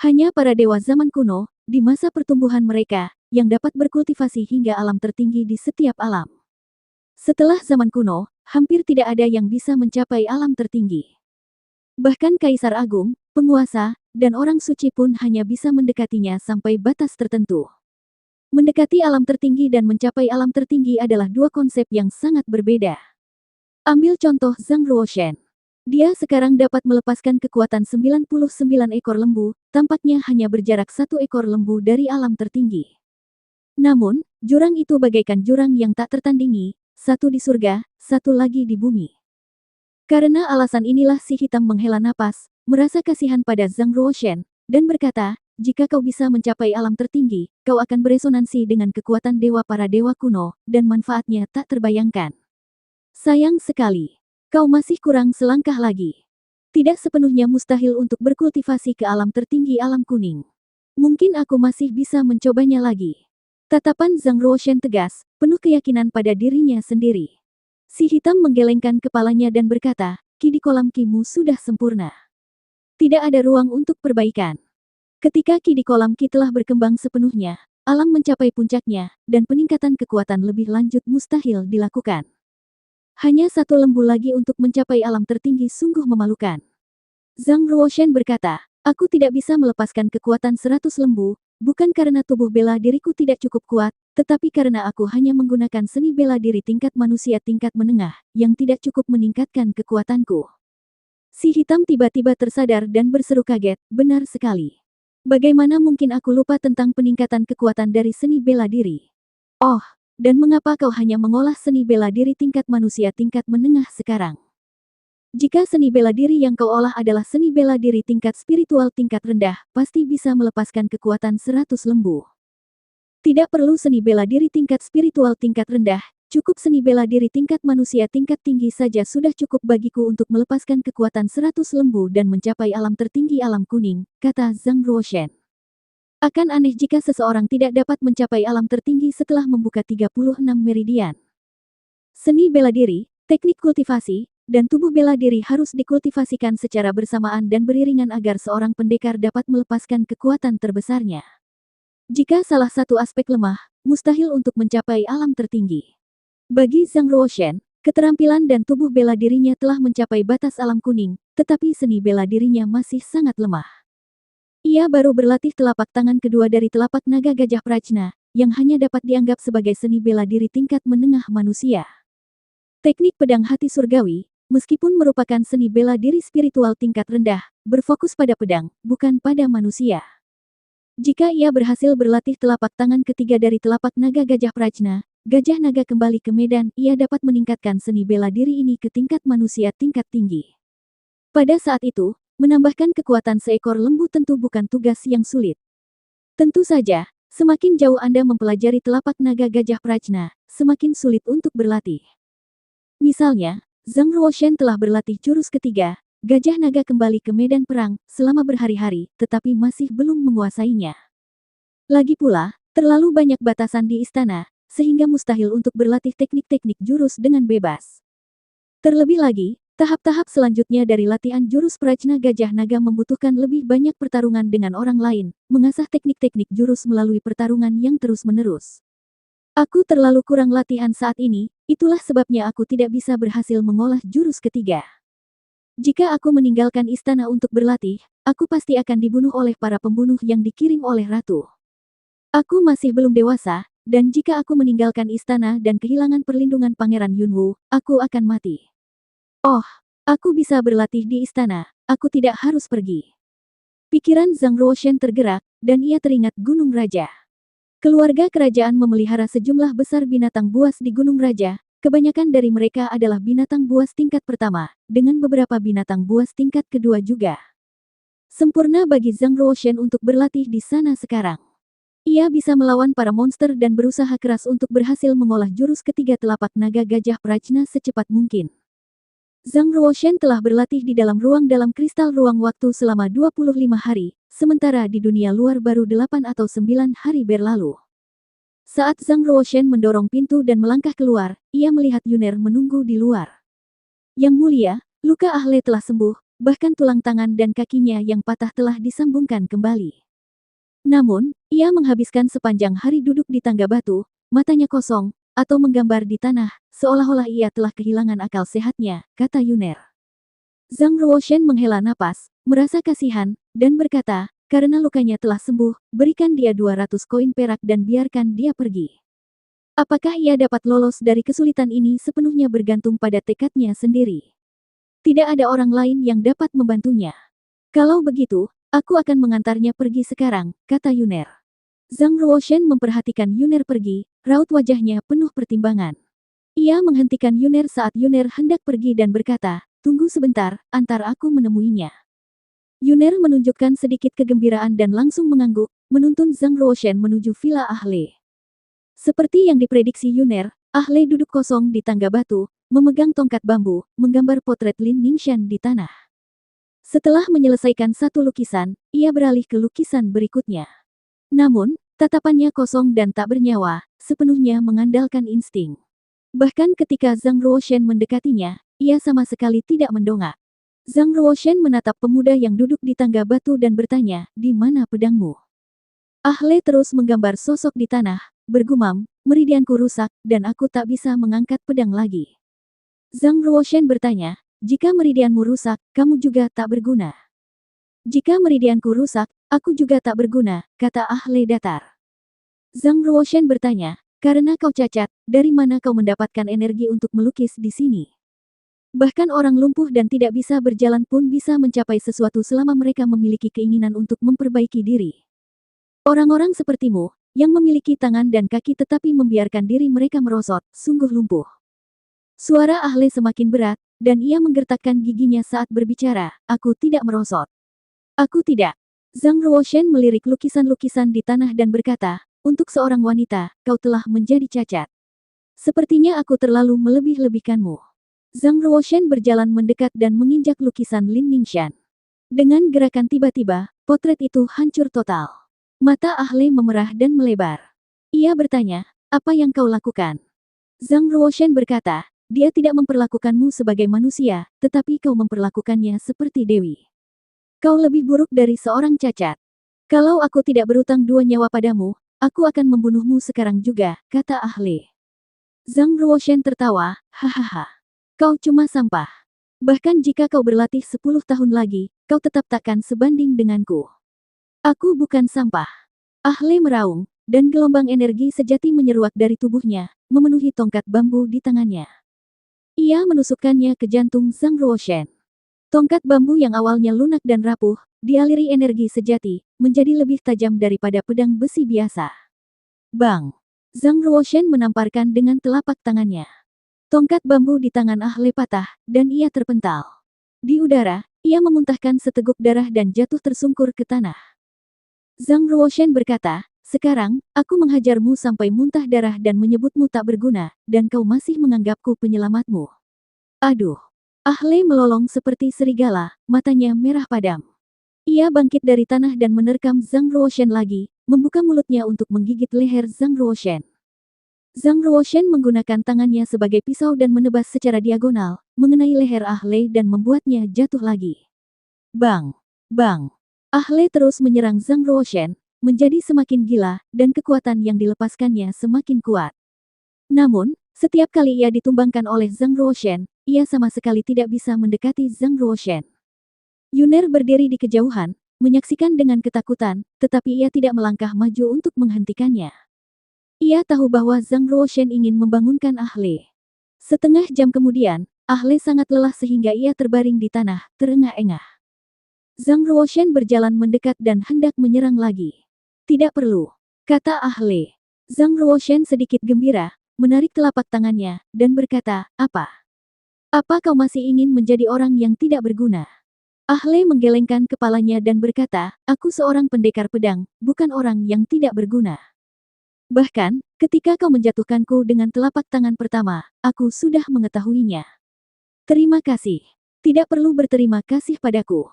Hanya para dewa zaman kuno, di masa pertumbuhan mereka, yang dapat berkultivasi hingga alam tertinggi di setiap alam. Setelah zaman kuno, hampir tidak ada yang bisa mencapai alam tertinggi. Bahkan Kaisar Agung, penguasa, dan orang suci pun hanya bisa mendekatinya sampai batas tertentu. Mendekati alam tertinggi dan mencapai alam tertinggi adalah dua konsep yang sangat berbeda. Ambil contoh Zhang Ruoshen. Dia sekarang dapat melepaskan kekuatan 99 ekor lembu, tampaknya hanya berjarak 1 ekor lembu dari alam tertinggi. Namun, jurang itu bagaikan jurang yang tak tertandingi, satu di surga, satu lagi di bumi. Karena alasan inilah si hitam menghela napas, merasa kasihan pada Zhang Ruoshen, dan berkata, jika kau bisa mencapai alam tertinggi, kau akan beresonansi dengan kekuatan dewa para dewa kuno, dan manfaatnya tak terbayangkan. Sayang sekali. Kau masih kurang selangkah lagi. Tidak sepenuhnya mustahil untuk berkultivasi ke alam tertinggi alam kuning. Mungkin aku masih bisa mencobanya lagi. Tatapan Zhang Ruoshen tegas, penuh keyakinan pada dirinya sendiri. Si hitam menggelengkan kepalanya dan berkata, ki di kolam kimu sudah sempurna. Tidak ada ruang untuk perbaikan. Ketika ki di kolam ki telah berkembang sepenuhnya, alam mencapai puncaknya, dan peningkatan kekuatan lebih lanjut mustahil dilakukan. Hanya satu lembu lagi untuk mencapai alam tertinggi sungguh memalukan. Zhang Ruoshen berkata, aku tidak bisa melepaskan kekuatan 100 lembu, bukan karena tubuh bela diriku tidak cukup kuat, tetapi karena aku hanya menggunakan seni bela diri tingkat manusia tingkat menengah, yang tidak cukup meningkatkan kekuatanku. Si hitam tiba-tiba tersadar dan berseru kaget, benar sekali. Bagaimana mungkin aku lupa tentang peningkatan kekuatan dari seni bela diri? Oh, dan mengapa kau hanya mengolah seni bela diri tingkat manusia tingkat menengah sekarang? Jika seni bela diri yang kau olah adalah seni bela diri tingkat spiritual tingkat rendah, pasti bisa melepaskan kekuatan 100 lembu. Tidak perlu seni bela diri tingkat spiritual tingkat rendah, cukup seni bela diri tingkat manusia tingkat tinggi saja sudah cukup bagiku untuk melepaskan kekuatan 100 lembu dan mencapai alam tertinggi alam kuning, kata Zhang Ruoshen. Akan aneh jika seseorang tidak dapat mencapai alam tertinggi setelah membuka 36 meridian. Seni bela diri, teknik kultivasi, dan tubuh bela diri harus dikultivasikan secara bersamaan dan beriringan agar seorang pendekar dapat melepaskan kekuatan terbesarnya. Jika salah satu aspek lemah, mustahil untuk mencapai alam tertinggi. Bagi Zhang Ruoshen, keterampilan dan tubuh bela dirinya telah mencapai batas alam kuning, tetapi seni bela dirinya masih sangat lemah. Ia baru berlatih telapak tangan kedua dari telapak naga gajah prajna, yang hanya dapat dianggap sebagai seni bela diri tingkat menengah manusia. Teknik pedang hati surgawi, meskipun merupakan seni bela diri spiritual tingkat rendah, berfokus pada pedang, bukan pada manusia. Jika ia berhasil berlatih telapak tangan ketiga dari telapak naga gajah prajna, gajah naga kembali ke medan, ia dapat meningkatkan seni bela diri ini ke tingkat manusia tingkat tinggi. Pada saat itu, menambahkan kekuatan seekor lembu tentu bukan tugas yang sulit. Tentu saja, semakin jauh Anda mempelajari telapak naga gajah prajna, semakin sulit untuk berlatih. Misalnya, Zhang Ruoshen telah berlatih jurus ketiga, gajah naga kembali ke medan perang, selama berhari-hari, tetapi masih belum menguasainya. Lagi pula, terlalu banyak batasan di istana, sehingga mustahil untuk berlatih teknik-teknik jurus dengan bebas. Terlebih lagi, tahap-tahap selanjutnya dari latihan jurus prajna gajah naga membutuhkan lebih banyak pertarungan dengan orang lain, mengasah teknik-teknik jurus melalui pertarungan yang terus-menerus. Aku terlalu kurang latihan saat ini, itulah sebabnya aku tidak bisa berhasil mengolah jurus ketiga. Jika aku meninggalkan istana untuk berlatih, aku pasti akan dibunuh oleh para pembunuh yang dikirim oleh ratu. Aku masih belum dewasa, dan jika aku meninggalkan istana dan kehilangan perlindungan Pangeran Yunwu, aku akan mati. Oh, aku bisa berlatih di istana, aku tidak harus pergi. Pikiran Zhang Ruoshen tergerak, dan ia teringat Gunung Raja. Keluarga kerajaan memelihara sejumlah besar binatang buas di Gunung Raja, kebanyakan dari mereka adalah binatang buas tingkat pertama, dengan beberapa binatang buas tingkat kedua juga. Sempurna bagi Zhang Ruoshen untuk berlatih di sana sekarang. Ia bisa melawan para monster dan berusaha keras untuk berhasil mengolah jurus ketiga telapak naga gajah prajna secepat mungkin. Zhang Ruoshen telah berlatih di dalam ruang dalam kristal ruang waktu selama 25 hari, sementara di dunia luar baru 8 atau 9 hari berlalu. Saat Zhang Ruoshen mendorong pintu dan melangkah keluar, ia melihat Yuner menunggu di luar. Yang mulia, luka Ahle telah sembuh, bahkan tulang tangan dan kakinya yang patah telah disambungkan kembali. Namun, ia menghabiskan sepanjang hari duduk di tangga batu, matanya kosong, atau menggambar di tanah, seolah-olah ia telah kehilangan akal sehatnya, kata Yuner. Zhang Ruoshen menghela napas, merasa kasihan, dan berkata, karena lukanya telah sembuh, berikan dia 200 koin perak dan biarkan dia pergi. Apakah ia dapat lolos dari kesulitan ini sepenuhnya bergantung pada tekadnya sendiri. Tidak ada orang lain yang dapat membantunya. Kalau begitu, aku akan mengantarnya pergi sekarang, kata Yuner. Zhang Ruoshen memperhatikan Yuner pergi, raut wajahnya penuh pertimbangan. Ia menghentikan Yuner saat Yuner hendak pergi dan berkata, tunggu sebentar, antar aku menemuinya. Yuner menunjukkan sedikit kegembiraan dan langsung mengangguk, menuntun Zhang Ruoshen menuju villa Ahle. Seperti yang diprediksi Yuner, Ahle duduk kosong di tangga batu, memegang tongkat bambu, menggambar potret Lin Ningxian di tanah. Setelah menyelesaikan satu lukisan, ia beralih ke lukisan berikutnya. Namun, tatapannya kosong dan tak bernyawa, sepenuhnya mengandalkan insting. Bahkan ketika Zhang Ruoshen mendekatinya, ia sama sekali tidak mendongak. Zhang Ruoshen menatap pemuda yang duduk di tangga batu dan bertanya, di mana pedangmu? Ahle terus menggambar sosok di tanah, bergumam, meridianku rusak, dan aku tak bisa mengangkat pedang lagi. Zhang Ruoshen bertanya, jika meridianmu rusak, kamu juga tak berguna. Jika meridianku rusak, aku juga tak berguna, kata Ahle datar. Zhang Ruoshen bertanya, karena kau cacat, dari mana kau mendapatkan energi untuk melukis di sini? Bahkan orang lumpuh dan tidak bisa berjalan pun bisa mencapai sesuatu selama mereka memiliki keinginan untuk memperbaiki diri. Orang-orang sepertimu, yang memiliki tangan dan kaki tetapi membiarkan diri mereka merosot, sungguh lumpuh. Suara Ahle semakin berat, dan ia menggertakkan giginya saat berbicara, aku tidak merosot. Aku tidak. Zhang Ruoshen melirik lukisan-lukisan di tanah dan berkata, untuk seorang wanita, kau telah menjadi cacat. Sepertinya aku terlalu melebih-lebihkanmu. Zhang Ruoshen berjalan mendekat dan menginjak lukisan Lin Ningxian. Dengan gerakan tiba-tiba, potret itu hancur total. Mata Ahle memerah dan melebar. Ia bertanya, apa yang kau lakukan? Zhang Ruoshen berkata, dia tidak memperlakukanmu sebagai manusia, tetapi kau memperlakukannya seperti dewi. Kau lebih buruk dari seorang cacat. Kalau aku tidak berutang 2 nyawa padamu, aku akan membunuhmu sekarang juga, kata Ahle. Zhang Ruoshen tertawa, hahaha. Kau cuma sampah. Bahkan jika kau berlatih 10 tahun lagi, kau tetap takkan sebanding denganku. Aku bukan sampah. Ahle meraung, dan gelombang energi sejati menyeruak dari tubuhnya, memenuhi tongkat bambu di tangannya. Ia menusukkannya ke jantung Zhang Ruoshen. Tongkat bambu yang awalnya lunak dan rapuh, dialiri energi sejati, menjadi lebih tajam daripada pedang besi biasa. Bang! Zhang Ruoshen menamparkan dengan telapak tangannya. Tongkat bambu di tangan Ahle patah, dan ia terpental. Di udara, ia memuntahkan seteguk darah dan jatuh tersungkur ke tanah. Zhang Ruoshen berkata, sekarang, aku menghajarmu sampai muntah darah dan menyebutmu tak berguna, dan kau masih menganggapku penyelamatmu. Aduh! Ahle melolong seperti serigala, matanya merah padam. Ia bangkit dari tanah dan menerkam Zhang Ruoshen lagi, membuka mulutnya untuk menggigit leher Zhang Ruoshen. Zhang Ruoshen menggunakan tangannya sebagai pisau dan menebas secara diagonal, mengenai leher Ahle dan membuatnya jatuh lagi. Bang! Bang! Ahle terus menyerang Zhang Ruoshen, menjadi semakin gila, dan kekuatan yang dilepaskannya semakin kuat. Namun, setiap kali ia ditumbangkan oleh Zhang Ruoshen, ia sama sekali tidak bisa mendekati Zhang Ruoshen. Yuner berdiri di kejauhan, menyaksikan dengan ketakutan, tetapi ia tidak melangkah maju untuk menghentikannya. Ia tahu bahwa Zhang Ruoshen ingin membangunkan Ahle. Setengah jam kemudian, Ahle sangat lelah sehingga ia terbaring di tanah, terengah-engah. Zhang Ruoshen berjalan mendekat dan hendak menyerang lagi. Tidak perlu, kata Ahle. Zhang Ruoshen sedikit gembira, menarik telapak tangannya, dan berkata, apa? Apa kau masih ingin menjadi orang yang tidak berguna? Ahle menggelengkan kepalanya dan berkata, aku seorang pendekar pedang, bukan orang yang tidak berguna. Bahkan, ketika kau menjatuhkanku dengan telapak tangan pertama, aku sudah mengetahuinya. Terima kasih. Tidak perlu berterima kasih padaku.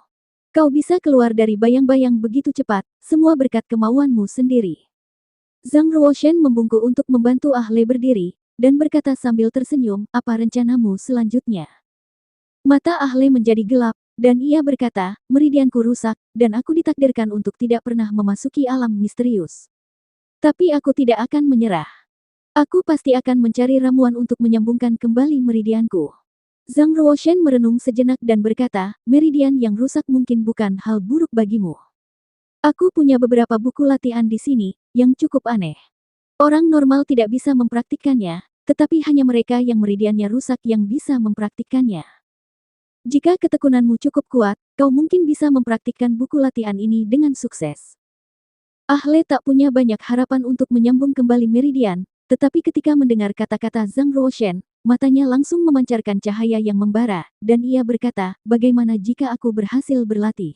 Kau bisa keluar dari bayang-bayang begitu cepat, semua berkat kemauanmu sendiri. Zhang Ruoshen membungkuk untuk membantu Ah Le berdiri, dan berkata sambil tersenyum, apa rencanamu selanjutnya? Mata Ah Le menjadi gelap, dan ia berkata, meridianku rusak, dan aku ditakdirkan untuk tidak pernah memasuki alam misterius. Tapi aku tidak akan menyerah. Aku pasti akan mencari ramuan untuk menyambungkan kembali meridianku. Zhang Ruoshen merenung sejenak dan berkata, meridian yang rusak mungkin bukan hal buruk bagimu. Aku punya beberapa buku latihan di sini, yang cukup aneh. Orang normal tidak bisa mempraktikkannya, tetapi hanya mereka yang meridiannya rusak yang bisa mempraktikkannya. Jika ketekunanmu cukup kuat, kau mungkin bisa mempraktikkan buku latihan ini dengan sukses. Ah Le tak punya banyak harapan untuk menyambung kembali meridian, tetapi ketika mendengar kata-kata Zhang Ruoshen, matanya langsung memancarkan cahaya yang membara, dan ia berkata, bagaimana jika aku berhasil berlatih?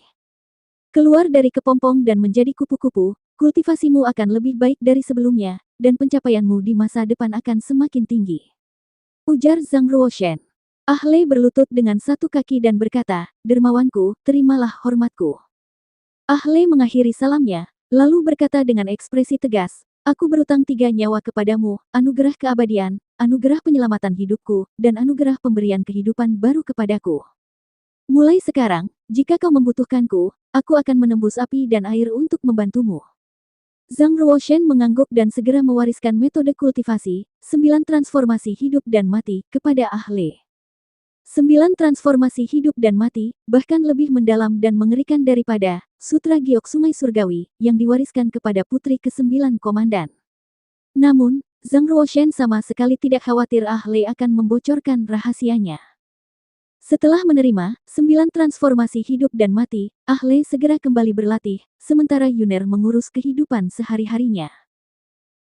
Keluar dari kepompong dan menjadi kupu-kupu, kultivasimu akan lebih baik dari sebelumnya, dan pencapaianmu di masa depan akan semakin tinggi. Ujar Zhang Ruoshen. Ah Le berlutut dengan satu kaki dan berkata, dermawanku, terimalah hormatku. Ah Le mengakhiri salamnya, lalu berkata dengan ekspresi tegas, aku berutang 3 nyawa kepadamu, anugerah keabadian, anugerah penyelamatan hidupku, dan anugerah pemberian kehidupan baru kepadaku. Mulai sekarang, jika kau membutuhkanku, aku akan menembus api dan air untuk membantumu. Zhang Ruoshen mengangguk dan segera mewariskan metode kultivasi, 9 transformasi hidup dan mati, kepada Ah Le. 9 transformasi hidup dan mati, bahkan lebih mendalam dan mengerikan daripada Sutra Giok Sungai Surgawi, yang diwariskan kepada putri ke-9 komandan. Namun, Zhang Ruoshen sama sekali tidak khawatir Ah Le akan membocorkan rahasianya. Setelah menerima 9 transformasi hidup dan mati, Ah Le segera kembali berlatih, sementara Yuner mengurus kehidupan sehari-harinya.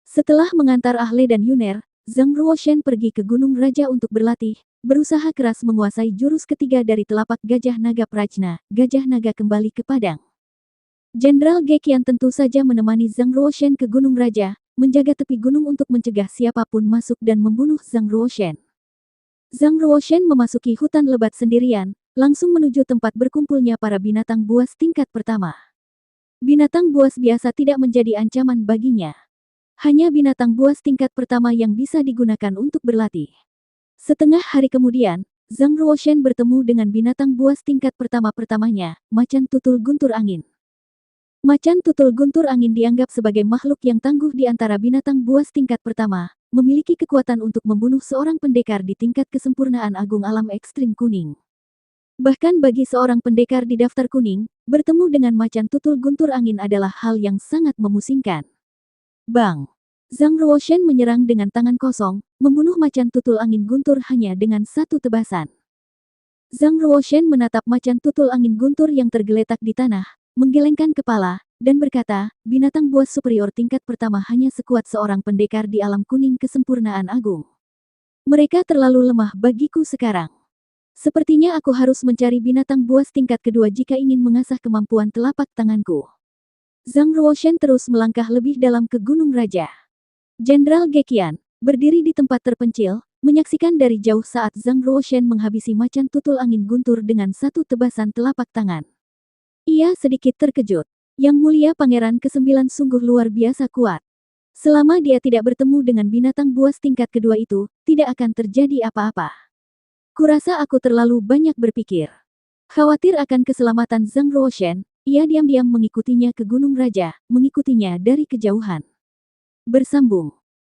Setelah mengantar Ah Le dan Yuner, Zhang Ruoshen pergi ke Gunung Raja untuk berlatih, berusaha keras menguasai jurus ketiga dari telapak Gajah Naga Prajna, Gajah Naga kembali ke padang. Jenderal Gekian tentu saja menemani Zhang Ruoshen ke Gunung Raja, menjaga tepi gunung untuk mencegah siapapun masuk dan membunuh Zhang Ruoshen. Zhang Ruoshen memasuki hutan lebat sendirian, langsung menuju tempat berkumpulnya para binatang buas tingkat pertama. Binatang buas biasa tidak menjadi ancaman baginya. Hanya binatang buas tingkat pertama yang bisa digunakan untuk berlatih. Setengah hari kemudian, Zhang Ruoshen bertemu dengan binatang buas tingkat pertama-pertamanya, macan tutul guntur angin. Macan tutul guntur angin dianggap sebagai makhluk yang tangguh di antara binatang buas tingkat pertama, memiliki kekuatan untuk membunuh seorang pendekar di tingkat kesempurnaan agung alam ekstrim kuning. Bahkan bagi seorang pendekar di daftar kuning, bertemu dengan macan tutul guntur angin adalah hal yang sangat memusingkan. Bang! Zhang Ruoshen menyerang dengan tangan kosong, membunuh macan tutul angin guntur hanya dengan satu tebasan. Zhang Ruoshen menatap macan tutul angin guntur yang tergeletak di tanah, menggelengkan kepala, dan berkata, binatang buas superior tingkat pertama hanya sekuat seorang pendekar di alam kuning kesempurnaan agung. Mereka terlalu lemah bagiku sekarang. Sepertinya aku harus mencari binatang buas tingkat kedua jika ingin mengasah kemampuan telapak tanganku. Zhang Ruoshen terus melangkah lebih dalam ke Gunung Raja. Jenderal Gekian, berdiri di tempat terpencil, menyaksikan dari jauh saat Zhang Ruoshen menghabisi macan tutul angin guntur dengan satu tebasan telapak tangan. Ia sedikit terkejut. Yang mulia Pangeran ke-9 sungguh luar biasa kuat. Selama dia tidak bertemu dengan binatang buas tingkat kedua itu, tidak akan terjadi apa-apa. Kurasa aku terlalu banyak berpikir. Khawatir akan keselamatan Zhang Ruoshen, ia diam-diam mengikutinya ke Gunung Raja, mengikutinya dari kejauhan. Bersambung.